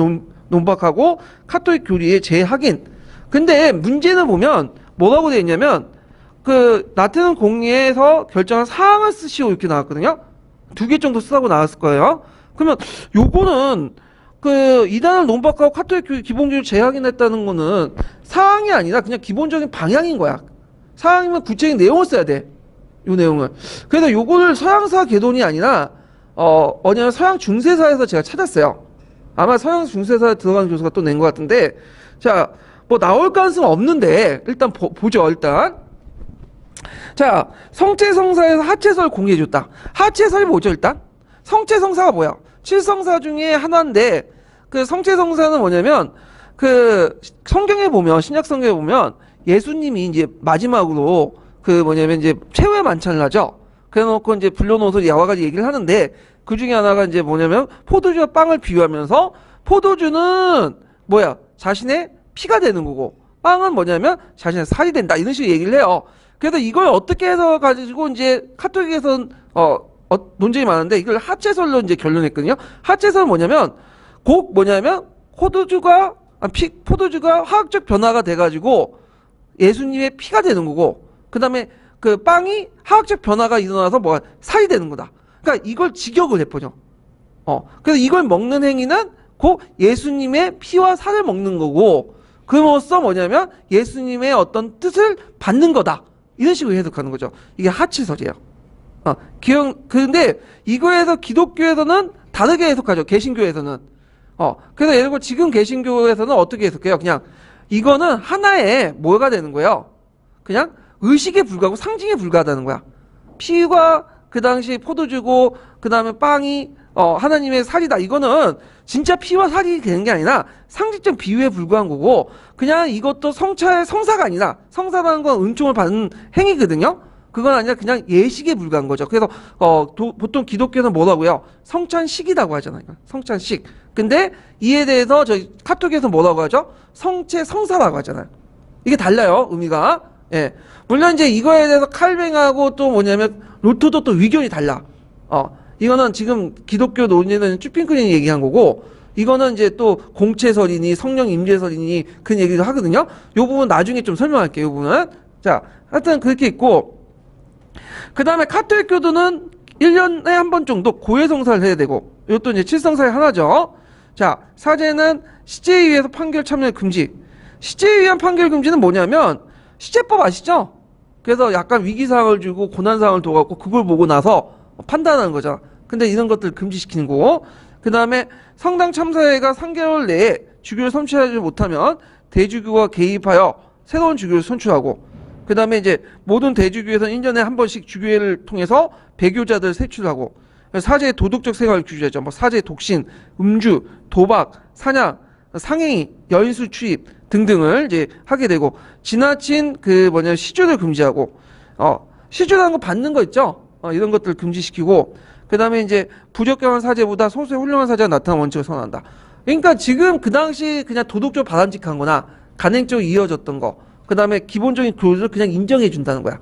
논박하고 카톨릭 교리의 재확인. 근데 문제는 보면 뭐라고 되어 있냐면 라테론 공예에서 결정한 사항을 쓰시오 이렇게 나왔거든요. 2개 정도 쓰라고 나왔을 거예요. 그러면 요거는 이단을 논박하고 카톨릭 교리 기본교리를 재확인했다는 거는 사항이 아니라 그냥 기본적인 방향인 거야. 사항이면 구체적인 내용을 써야 돼. 요 내용을. 그래서 요거를 서양사 계돈이 아니라 어디냐면 서양 중세사에서 제가 찾았어요. 아마 서양 중세사에 들어가는 교수가 또 낸 것 같은데 자, 뭐 나올 가능성은 없는데 일단 보죠. 일단 자, 성체성사에서 하체설 공개해줬다. 하체설이 뭐죠? 일단 성체성사가 뭐야? 7성사 중에 하나인데 성체성사는 뭐냐면 성경에 보면 신약 성경에 보면 예수님이 이제 마지막으로 이제 최후의 만찬을 하죠. 그래놓고 이제 불러놓아서 여러 가지 얘기를 하는데 그 중에 하나가 이제 뭐냐면 포도주와 빵을 비유하면서 포도주는 뭐야? 자신의 피가 되는 거고 빵은 뭐냐면 자신의 살이 된다. 이런 식으로 얘기를 해요. 그래서 이걸 어떻게 해서 가지고 이제 카톨릭에서는 논쟁이 많은데 이걸 하체설로 이제 결론냈거든요. 하체설은 뭐냐면 포도주가 화학적 변화가 돼가지고 예수님의 피가 되는 거고, 그 다음에 그 빵이 화학적 변화가 일어나서 뭐가 살이 되는 거다. 그러니까 이걸 직역을 해보죠. 그래서 이걸 먹는 행위는 곧 예수님의 피와 살을 먹는 거고, 그로써 뭐냐면 예수님의 어떤 뜻을 받는 거다. 이런 식으로 해석하는 거죠. 이게 하치설이에요. 근데 이거에서 기독교에서는 다르게 해석하죠. 개신교에서는. 그래서 예를 들어 지금 개신교에서는 어떻게 해석해요? 그냥 이거는 하나의 뭐가 되는 거예요? 그냥 의식에 불과하고 상징에 불과하다는 거야. 피가 그 당시 포도주고 그 다음에 빵이 하나님의 살이다. 이거는 진짜 피와 살이 되는 게 아니라 상징적 비유에 불과한 거고, 그냥 이것도 성차의 성사가 아니라, 성사라는 건 은총을 받는 행위거든요. 그건 아니라 그냥 예식에 불과한 거죠. 그래서 보통 기독교는 뭐라고요? 성찬식이라고 하잖아요. 성찬식. 근데 이에 대해서 저희 카톨교에서 뭐라고 하죠? 성체 성사라고 하잖아요. 이게 달라요, 의미가. 예. 물론 이제 이거에 대해서 칼뱅하고 또 뭐냐면 루터도 또 의견이 달라. 이거는 지금 기독교 논의는 쭈핑크린이 얘기한 거고, 이거는 이제 또 공체설이니 성령 임재설이니 그런 얘기도 하거든요. 요 부분 나중에 좀 설명할게요. 요 부분은. 자, 하여튼 그렇게 있고, 그 다음에 카톨릭교도는 1년에 한 번 정도 고해성사를 해야 되고, 이것도 이제 칠성사의 하나죠. 자, 사제는 시제에 의해서 판결 참여 금지. 시제에 의한 판결 금지는 뭐냐면 시제법 아시죠? 그래서 약간 위기사항을 주고 고난사항을 둬갖고 그걸 보고 나서 판단하는 거잖아. 근데 이런 것들 금지시키는 거고, 그 다음에 성당 참사회가 3개월 내에 주교를 선출하지 못하면 대주교가 개입하여 새로운 주교를 선출하고, 그 다음에 이제 모든 대주교에서는 1년에 한 번씩 주교회를 통해서 배교자들을 세출하고, 사제의 도덕적 생활을 규제하죠. 뭐 사제 독신, 음주, 도박, 사냥, 상행위, 여인수 출입 등등을 이제 하게 되고, 지나친 시주를 금지하고, 시주라는 거 받는 거 있죠? 이런 것들 금지시키고, 그 다음에 이제 부적격한 사제보다 소수의 훌륭한 사제가 나타나는 원칙을 선언한다. 그러니까 지금 그 당시 그냥 도덕적으로 바람직한 거나 간행적으로 이어졌던 거, 그 다음에 기본적인 교류를 그냥 인정해 준다는 거야.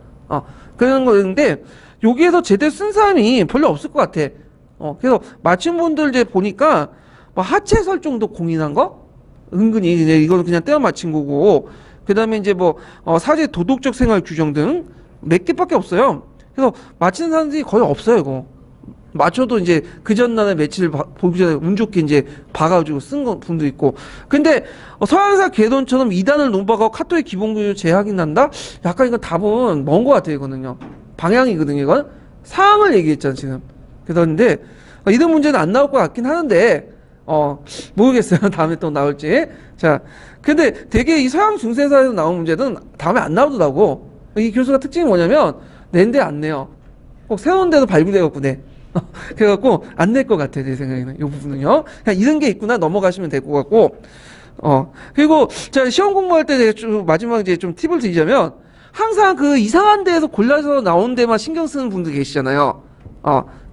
그런 거였는데, 여기에서 제대로 쓴 사람이 별로 없을 것 같아. 그래서 맞춘 분들 이제 보니까 뭐 하체설 정도 공인한 거? 은근히 이거는 그냥 떼어 맞힌 거고, 그 다음에 이제 사제 도덕적 생활 규정 등 몇 개밖에 없어요. 그래서 맞히는 사람들이 거의 없어요, 이거. 맞춰도 이제 그 전날에 며칠 보기 전에 운 좋게 이제 봐가지고 쓴 분도 있고. 근데 서양사 개론처럼 이단을 논박하고 카톨릭 기본교육 재확인한다? 약간 이건 답은 먼 것 같아요, 이거는요. 방향이거든요, 이건. 사항을 얘기했잖아, 지금. 그런데 이런 문제는 안 나올 것 같긴 하는데, 모르겠어요. 다음에 또 나올지. 자, 근데 되게 이 서양 중세사에서 나온 문제는 다음에 안 나오더라고. 이 교수가 특징이 뭐냐면, 낸데 안 내요. 꼭 새로운 데도 발굴돼갖고 내. 그래갖고 안 낼 것 같아, 제 생각에는. 이 부분은요. 그냥 이런 게 있구나 넘어가시면 될 것 같고. 그리고 제가 시험 공부할 때 제가 좀 마지막 이제 좀 팁을 드리자면, 항상 그 이상한 데에서 골라서 나온 데만 신경 쓰는 분들 계시잖아요.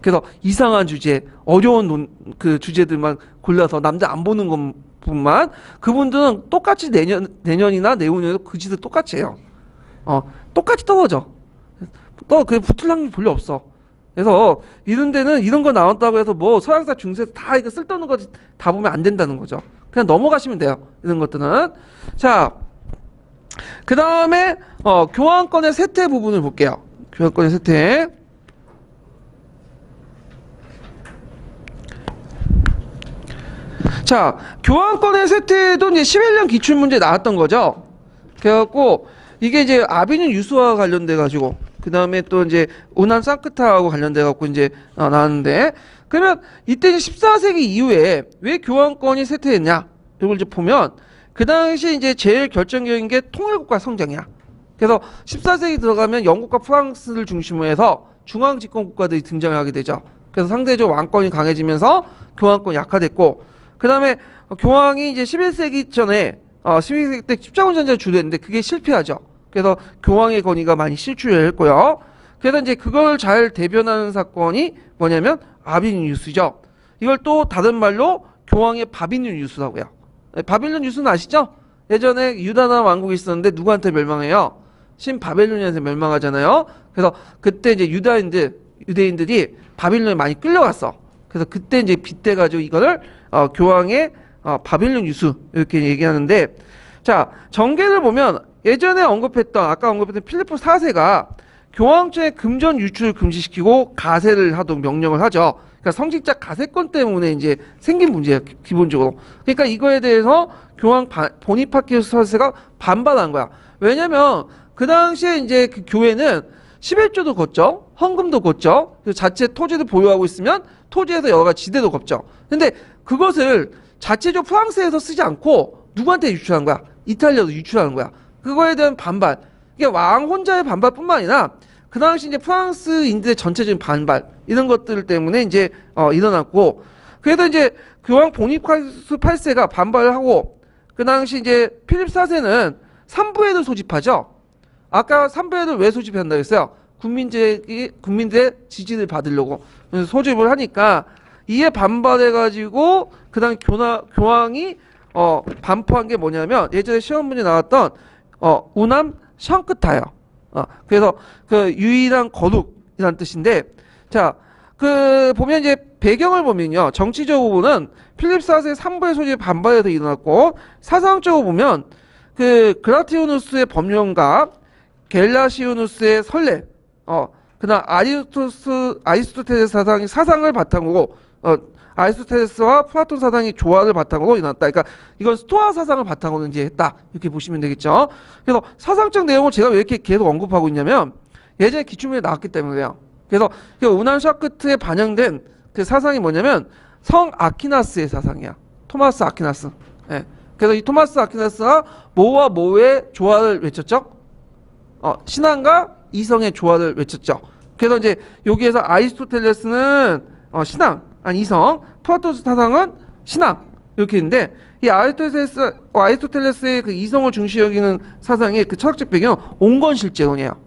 그래서 이상한 주제, 어려운 그 주제들만 골라서 남자 안 보는 것뿐만, 그분들은 똑같이 내년이나 내후년에도 그 짓을 똑같이 해요. 똑같이 떨어져. 그 붙을 확률이 별로 없어. 그래서 이런 데는 이런 거 나왔다고 해서 뭐 서양사 중세 다 이거 쓸데없는 거 다 보면 안 된다는 거죠. 그냥 넘어가시면 돼요. 이런 것들은. 자, 그 다음에 교환권의 세태 부분을 볼게요. 교환권의 세태. 자, 교환권의 세태도 이제 11년 기출문제 나왔던 거죠. 그래갖고 이게 이제 아비뉴 유수와 관련돼 가지고, 그 다음에 또 이제 우난 상크타하고 관련돼 갖고 이제 나왔는데, 그러면 이때 14세기 이후에 왜 교환권이 쇠퇴했냐? 이걸 이제 보면 그 당시 이제 제일 결정적인 게 통일국가 성장이야. 그래서 14세기 들어가면 영국과 프랑스를 중심으로 해서 중앙 집권 국가들이 등장하게 되죠. 그래서 상대적으로 왕권이 강해지면서 교황권이 약화됐고, 그 다음에 교황이 이제 11세기 전에 11세기 때 십자군 전쟁을 주도했는데 그게 실패하죠. 그래서 교황의 권위가 많이 실추했고요. 그래서 이제 그걸 잘 대변하는 사건이 뭐냐면 아비뉴스죠. 이걸 또 다른 말로 교황의 바빌루뉴스라고 해요. 바빌루뉴스는 아시죠? 예전에 유다나 왕국이 있었는데 누구한테 멸망해요? 신바벨론한테 멸망하잖아요. 그래서 그때 이제 유대인들이 바빌론에 많이 끌려갔어. 그래서 그때 이제 빗대가지고 이거를 교황의 바빌루뉴스 이렇게 얘기하는데, 자, 정계를 보면 예전에 아까 언급했던 필리포 4세가 교황청의 금전 유출을 금지시키고 가세를 하도록 명령을 하죠. 그러니까 성직자 가세권 때문에 이제 생긴 문제야, 기본적으로. 그러니까 이거에 대해서 교황 보니파티우스 4세가 반발한 거야. 왜냐면 그 당시에 이제 그 교회는 11조도 걷죠. 헌금도 걷죠. 그리고 자체 토지를 보유하고 있으면 토지에서 여러 가지 지대도 걷죠. 근데 그것을 자체적 프랑스에서 쓰지 않고 누구한테 유출한 거야? 이탈리아도 유출하는 거야. 그거에 대한 반발. 이게 왕 혼자의 반발뿐만 아니라 그 당시 이제 프랑스인들의 전체적인 반발 이런 것들 때문에 이제 일어났고, 그래서 이제 교황 보니파티우스 8세가 반발을 하고, 그 당시 이제 필립 4세는 산부회를 소집하죠. 아까 산부회를 왜 소집한다고 했어요? 국민들의 지지를 받으려고. 그래서 소집을 하니까 이에 반발해가지고 그 당시 교황이 반포한 게 뭐냐면 예전에 시험 문제 나왔던 우남 샹크타요. 그래서 그 유일한 거룩이라는 뜻인데, 자, 그 보면 이제 배경을 보면요, 정치적으로 보면 필립 4세 3부의 소집에 반발해서 일어났고, 사상적으로 보면 그 그라티오누스의 법령과 겔라시오누스의 선례, 그다음 아리스토텔레스 사상이 사상을 바탕으로 아리스토텔레스와 플라톤 사상이 조화를 바탕으로 일어났다. 그러니까 이건 스토아 사상을 바탕으로 이제 했다. 이렇게 보시면 되겠죠. 그래서 사상적 내용을 제가 왜 이렇게 계속 언급하고 있냐면 예전에 기출문제 나왔기 때문에요. 그래서 그 우난 샤크트에 반영된 그 사상이 뭐냐면 성 아퀴나스의 사상이야. 토마스 아퀴나스. 예. 그래서 이 토마스 아퀴나스가 모와 모의 조화를 외쳤죠. 신앙과 이성의 조화를 외쳤죠. 그래서 이제 여기에서 아리스토텔레스는 신앙, 아니 이성, 플라톤 사상은 신앙 이렇게 있는데, 이 아리스토텔레스의 그 이성을 중시 여기는 사상의 그 철학적 배경은 온건실제론이에요.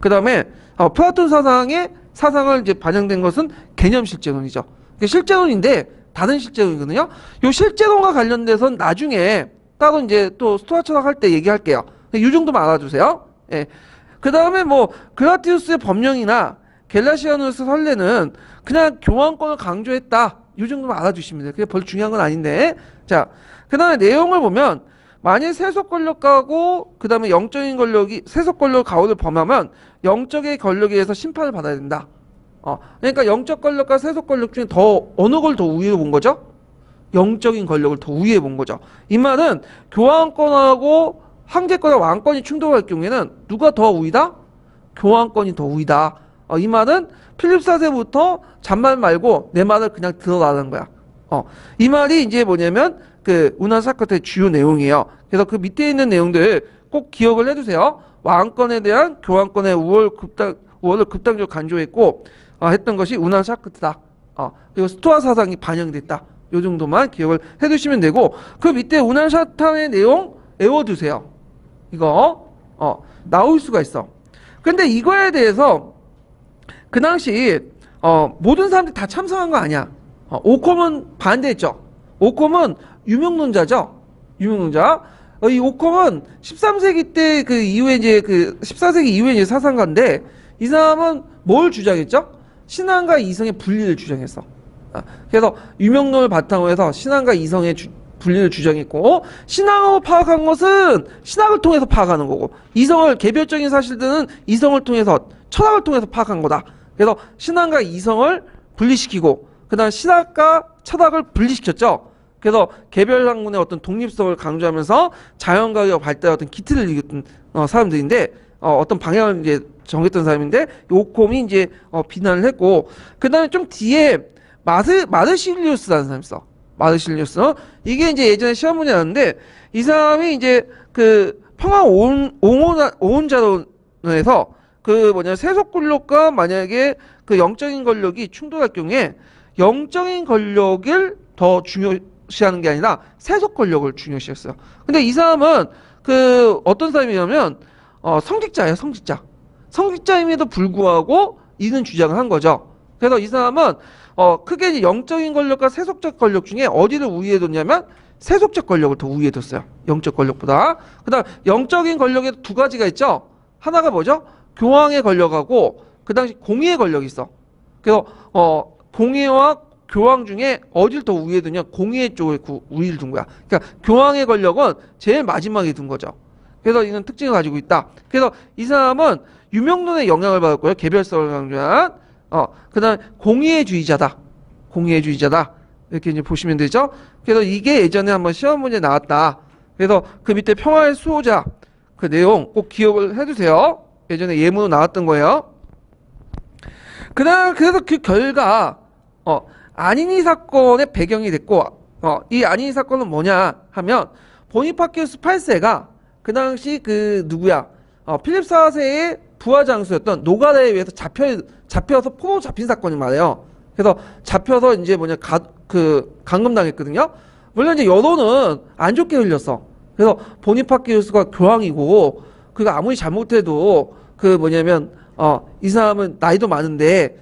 그 다음에 플라톤 사상의 사상을 이제 반영된 것은 개념실제론이죠. 실제론인데 다른 실제론이거든요. 이 실제론과 관련돼서는 나중에 따로 이제 또 스토아 철학 할 때 얘기할게요. 이 정도만 알아두세요. 예. 그 다음에 뭐 그라티우스의 법령이나 겔라시아누스 선례는 그냥 교황권을 강조했다. 이 정도만 알아두시면 돼요. 그게 별로 중요한 건 아닌데. 자, 그 다음에 내용을 보면 만일 세속 권력가고 그 다음에 영적인 권력이 세속 권력 가호를 범하면 영적의 권력에 의해서 심판을 받아야 된다. 그러니까 영적 권력과 세속 권력 중에 더 어느 걸 더 우위에 본 거죠? 영적인 권력을 더 우위에 본 거죠. 이 말은 교황권하고 황제권과 왕권이 충돌할 경우에는 누가 더 우위다? 교황권이 더 우위다. 이 말은 필립 4세부터 잔말 말고 내 말을 그냥 들어라는 거야. 이 말이 이제 뭐냐면 그 운한 사건의 주요 내용이에요. 그래서 그 밑에 있는 내용들 꼭 기억을 해두세요. 왕권에 대한 교황권의 우월을 급당적으로 강조했고 했던 것이 운한 사크트다. 그리고 스토아 사상이 반영됐다. 요 정도만 기억을 해두시면 되고, 그 밑에 운한 샤탄의 내용 외워두세요. 이거 나올 수가 있어. 근데 이거에 대해서 그 당시 모든 사람들이 다 참석한 거 아니야. 오컴은 반대했죠. 오컴은 유명론자죠. 유명론자. 이 오컴은 13세기 때 그 이후에 이제 그 14세기 이후에 이제 사상가인데, 이 사람은 뭘 주장했죠? 신앙과 이성의 분리를 주장했어. 그래서 유명론을 바탕으로 해서 신앙과 이성의 분리를 주장했고, 신앙으로 파악한 것은 신학을 통해서 파악하는 거고, 이성을 개별적인 사실들은 이성을 통해서 철학을 통해서 파악한 거다. 그래서 신앙과 이성을 분리시키고 그 다음 신학과 철학을 분리시켰죠. 그래서 개별 학문의 어떤 독립성을 강조하면서 자연과학의 발달의 어떤 기틀을 이겼던 사람들인데, 어떤 방향을 이제 정했던 사람인데, 오콤이 이제 비난을 했고, 그 다음에 좀 뒤에 마르실리우스라는 사람이 있어. 마르실리우스. 이게 이제 예전에 시험 문제 나왔는데, 이 사람이 이제 그 평화 옹호자론에서 그 세속 권력과 만약에 그 영적인 권력이 충돌할 경우에 영적인 권력을 더 중요시하는 게 아니라 세속 권력을 중요시했어요. 근데 이 사람은 그 어떤 사람이냐면 성직자예요, 성직자. 성직자임에도 불구하고 이런 주장을 한 거죠. 그래서 이 사람은 크게 이제 영적인 권력과 세속적 권력 중에 어디를 우위에 뒀냐면 세속적 권력을 더 우위에 뒀어요. 영적 권력보다. 그다음 영적인 권력에 두 가지가 있죠. 하나가 뭐죠? 교황의 권력하고 그 당시 공의의 권력이 있어. 그래서 공의와 교황 중에 어딜 더 우위에 두냐? 공의의 쪽에 우위를 둔 거야. 그러니까 교황의 권력은 제일 마지막에 둔 거죠. 그래서 이런 특징을 가지고 있다. 그래서 이 사람은 유명론의 영향을 받았고요. 개별성을 강조한 그다음 공의주의자다. 공의주의자다. 이렇게 이제 보시면 되죠. 그래서 이게 예전에 한번 시험 문제 나왔다. 그래서 그 밑에 평화의 수호자 그 내용 꼭 기억을 해두세요. 예전에 예문으로 나왔던 거예요. 그래서 그 결과 아니니 사건의 배경이 됐고 이 아니니 사건은 뭐냐 하면 보니파키우스 8세가 그 당시 그 누구야 필립 4세의 부하 장수였던 노가다에 의해서 잡혀서 포로 잡힌 사건이 말이에요. 그래서 잡혀서 이제 감금당했거든요. 물론 이제 여론은 안 좋게 흘렸어. 그래서 보니파키우스가 교황이고 그가 아무리 잘못해도 이 사람은 나이도 많은데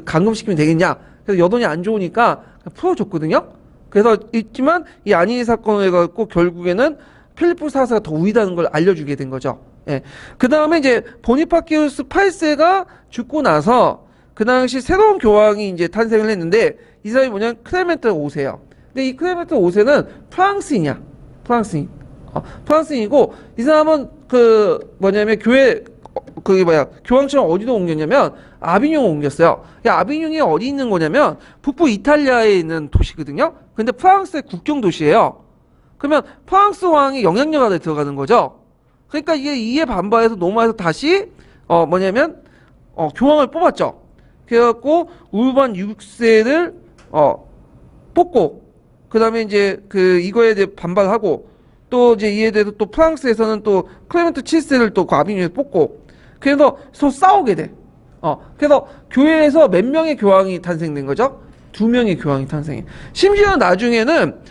감금시키면 되겠냐. 그래서 여론이 안 좋으니까 풀어줬거든요. 그래서 있지만 이 아니니 사건을 해갖고 결국에는 필리프 4세가 더 우위다는 걸 알려주게 된 거죠. 예. 그 다음에 이제 보니파키우스 8세가 죽고 나서 그 당시 새로운 교황이 이제 탄생을 했는데 이 사람이 뭐냐면 클레멘트 5세예요. 근데 이 클레멘트 5세는 프랑스인이야. 프랑스인이고 이 사람은 교황청을 어디로 옮겼냐면 아비뇽을 옮겼어요. 아비뇽이 어디 있는 거냐면 북부 이탈리아에 있는 도시거든요. 근데 프랑스의 국경 도시예요. 그러면 프랑스 왕이 영향력 안에 들어가는 거죠. 그러니까 이에 반발해서 로마에서 다시 교황을 뽑았죠. 그래갖고 우르반 6세를 뽑고 그 다음에 이제 이거에 대해 반발하고 또 이제 이에 대해서 또 프랑스에서는 또 클레멘트 7세를 또 그 아비뇽에서 뽑고 그래서 서로 싸우게 돼. 그래서 교회에서 몇 명의 교황이 탄생된 거죠? 2명의 교황이 탄생해. 심지어 나중에는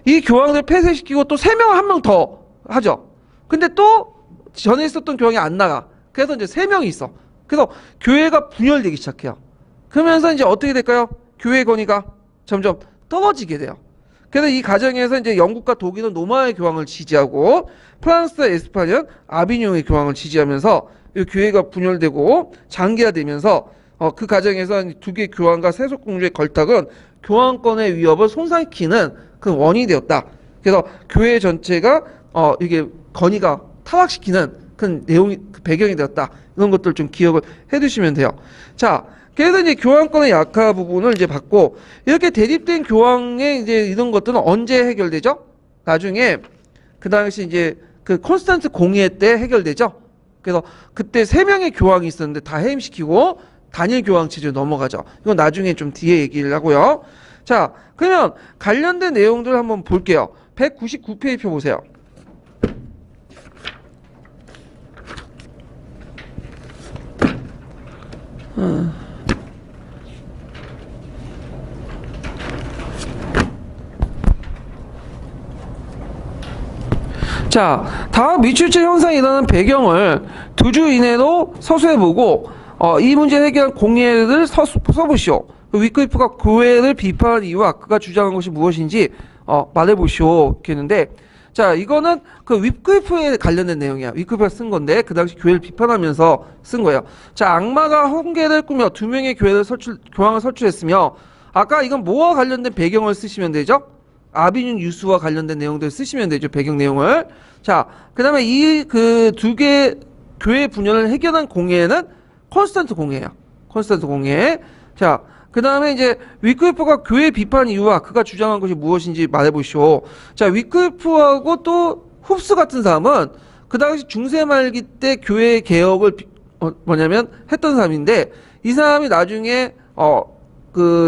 이 교황들 폐쇄시키고 또 3명, 1명 더 하죠. 근데 또 전에 있었던 교황이 안 나가. 그래서 이제 3명이 있어. 그래서 교회가 분열되기 시작해요. 그러면서 이제 어떻게 될까요? 교회 권위가 점점 떨어지게 돼요. 그래서 이 과정에서 이제 영국과 독일은 로마의 교황을 지지하고 프랑스와 에스파냐는 아비뇽의 교황을 지지하면서 이 교회가 분열되고 장기화되면서 그 과정에서 두 개의 교황과 세속공주의 걸탁은 교황권의 위협을 손상시키는 그 원인이 되었다. 그래서 교회 전체가 이게 권위가 타락시키는 그 내용이 그 배경이 되었다. 이런 것들 좀 기억을 해두시면 돼요. 자, 그래서 이제 교황권의 약화 부분을 이제 받고 이렇게 대립된 교황의 이제 이런 것들은 언제 해결되죠? 나중에 그 당시 이제 그 콘스탄트 공의회 때 해결되죠. 그래서 그때 3명의 교황이 있었는데 다 해임시키고 단일 교황 체제로 넘어가죠. 이건 나중에 좀 뒤에 얘기를 하고요. 자, 그러면 관련된 내용들 한번 볼게요. 199페이지 펴보세요. 자, 다음 미출제 현상이 일어나는 배경을 2주 이내로 서술해보고 이 문제 해결한 공예를 써보시오. 위클리프가 교회를 비판한 이유와 그가 주장한 것이 무엇인지 말해보시오. 이렇게 했는데, 자, 이거는 그 위클리프에 관련된 내용이야. 위클리프가 쓴 건데 그 당시 교회를 비판하면서 쓴 거예요. 자, 악마가 홍계를 꾸며 2명의 교황을 설출했으며, 아까 이건 뭐와 관련된 배경을 쓰시면 되죠? 아비뇽 유수와 관련된 내용들 쓰시면 되죠. 배경 내용을. 자, 그 다음에 이 그 2개 교회 분열을 해결한 공예는 콘스탄트 공예예요. 콘스탄트 공예. 자, 그 다음에 이제 위클리프가 교회 비판 이유와 그가 주장한 것이 무엇인지 말해보시오. 자, 위클리프하고 또 흡스 같은 사람은 그 당시 중세 말기 때 교회 개혁을 했던 사람인데, 이 사람이 나중에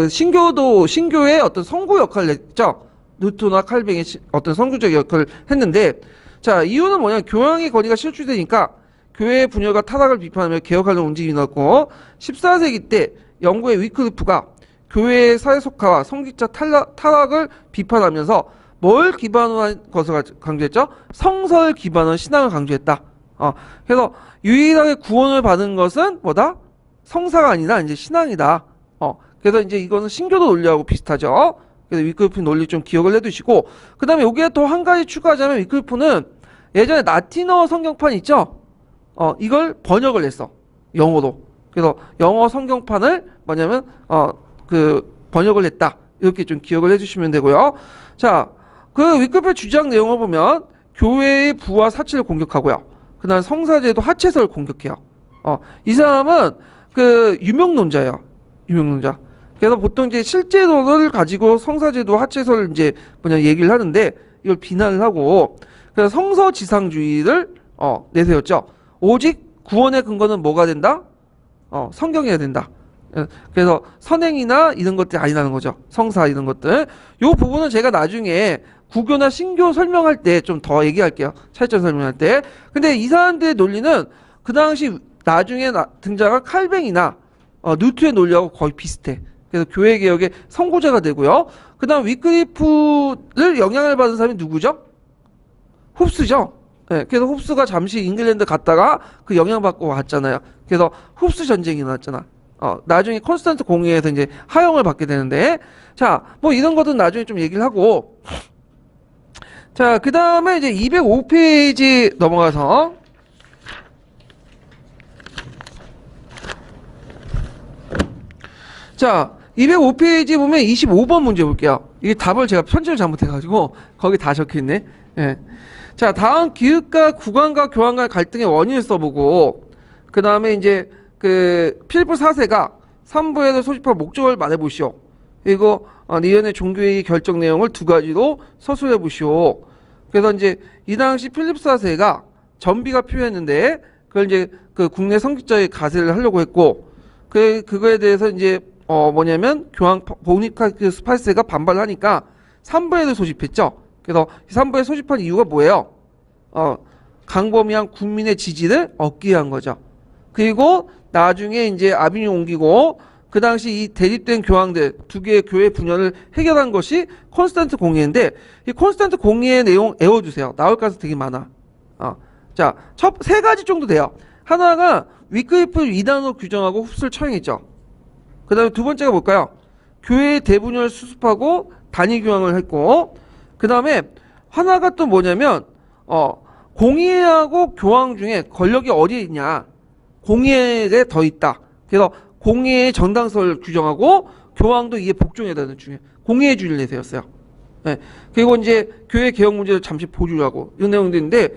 신교의 어떤 선구 역할을 했죠. 루터나 칼뱅의 어떤 선구적 역할을 했는데, 자, 이유는 뭐냐? 교황의 권위가 실추되니까 교회의 분열과 타락을 비판하며 개혁하려는 움직임이 나왔고, 14세기 때 영국의 위클리프가 교회의 사회속화와 성직자 타락을 비판하면서 뭘 기반으로 한 것을 강조했죠? 성서를 기반으로 신앙을 강조했다. 그래서 유일하게 구원을 받은 것은 뭐다? 성사가 아니라 이제 신앙이다. 그래서 이제 이거는 신교도 논리하고 비슷하죠. 그래서 위클리프 논리 좀 기억을 해두시고, 그 다음에 여기에 또 한 가지 추가하자면 위클리프는 예전에 라틴어 성경판 있죠? 이걸 번역을 했어. 영어로. 그래서 영어 성경판을 번역을 했다. 이렇게 좀 기억을 해주시면 되고요. 자, 그 위클리프 주장 내용을 보면 교회의 부와 사치를 공격하고요. 그다음 성사제도 하체설을 공격해요. 이 사람은 그 유명론자예요. 유명론자. 그래서 보통 이제 실제론을 가지고 성사제도 하체설을 이제 얘기를 하는데 이걸 비난을 하고 그래서 성서지상주의를 내세웠죠. 오직 구원의 근거는 뭐가 된다? 성경이어야 된다. 그래서 선행이나 이런 것들이 아니라는 거죠. 성사 이런 것들. 요 부분은 제가 나중에 구교나 신교 설명할 때 좀 더 얘기할게요. 차이점 설명할 때. 근데 이 사람들의 논리는 그 당시 나중에 등장한 칼뱅이나 뉴트의 논리하고 거의 비슷해. 그래서 교회 개혁의 선구자가 되고요. 그 다음 위클리프를 영향을 받은 사람이 누구죠? 흡스죠. 네, 그래서 흡스가 잠시 잉글랜드 갔다가 그 영향받고 왔잖아요. 그래서 흡스 전쟁이 나왔잖아. 나중에 콘스탄트 공의에서 이제 하용을 받게 되는데, 자, 뭐 이런 것은 나중에 좀 얘기를 하고, 자, 그 다음에 이제 205페이지 넘어가서, 자, 205페이지 보면 25번 문제 볼게요. 이게 답을 제가 편집을 잘못해가지고, 거기 다 적혀있네. 예. 자, 다음 기읒과 구관과 교황과의 갈등의 원인을 써보고, 그 다음에 이제, 필리프 4세가 3부에서 소집할 목적을 말해보시오. 그리고 니은의 종교의 결정 내용을 두 가지로 서술해보시오. 그래서 이제 이 당시 필리프 4세가 전비가 필요했는데 그걸 이제 그 국내 성직자의 가세를 하려고 했고 그거에 대해서 이제 뭐냐면 교황 보니파큐스 8세가 반발하니까 3부에도 소집했죠. 그래서 이 3부에 소집한 이유가 뭐예요? 강범위한 국민의 지지를 얻기 위한 거죠. 그리고 나중에 이제 아비뇽 옮기고 그 당시 이 대립된 교황들 두 개의 교회 분열을 해결한 것이 콘스탄트 공의인데 이 콘스탄트 공의의 내용 외워주세요. 나올 가능성 되게 많아. 자, 세 가지 정도 돼요. 하나가 위클리프를 이단으로 규정하고 흡수를 처형했죠. 그 다음에 두 번째가 뭘까요? 교회의 대분열을 수습하고 단위 교황을 했고 그 다음에 하나가 또 뭐냐면 공의하고 교황 중에 권력이 어디에 있냐? 공의에 더 있다. 그래서 공의의 정당성을 규정하고 교황도 이에 복종해야 되는 중에 공의주의를 내세웠어요. 네. 그리고 이제 교회 개혁 문제를 잠시 보류하고 이런 내용도 있는데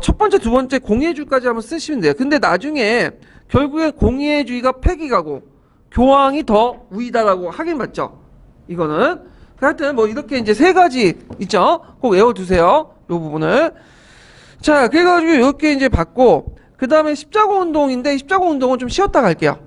첫 번째, 두 번째 공의주의까지 한번 쓰시면 돼요. 근데 나중에 결국에 공의주의가 폐기가고 교황이 더 우위다라고 하긴 맞죠. 이거는 하여튼 뭐 이렇게 이제 세 가지 있죠. 꼭 외워두세요. 이 부분을. 자, 그래가지고 이렇게 이제 받고 그 다음에 십자가 운동인데 십자가 운동은 좀 쉬었다 갈게요.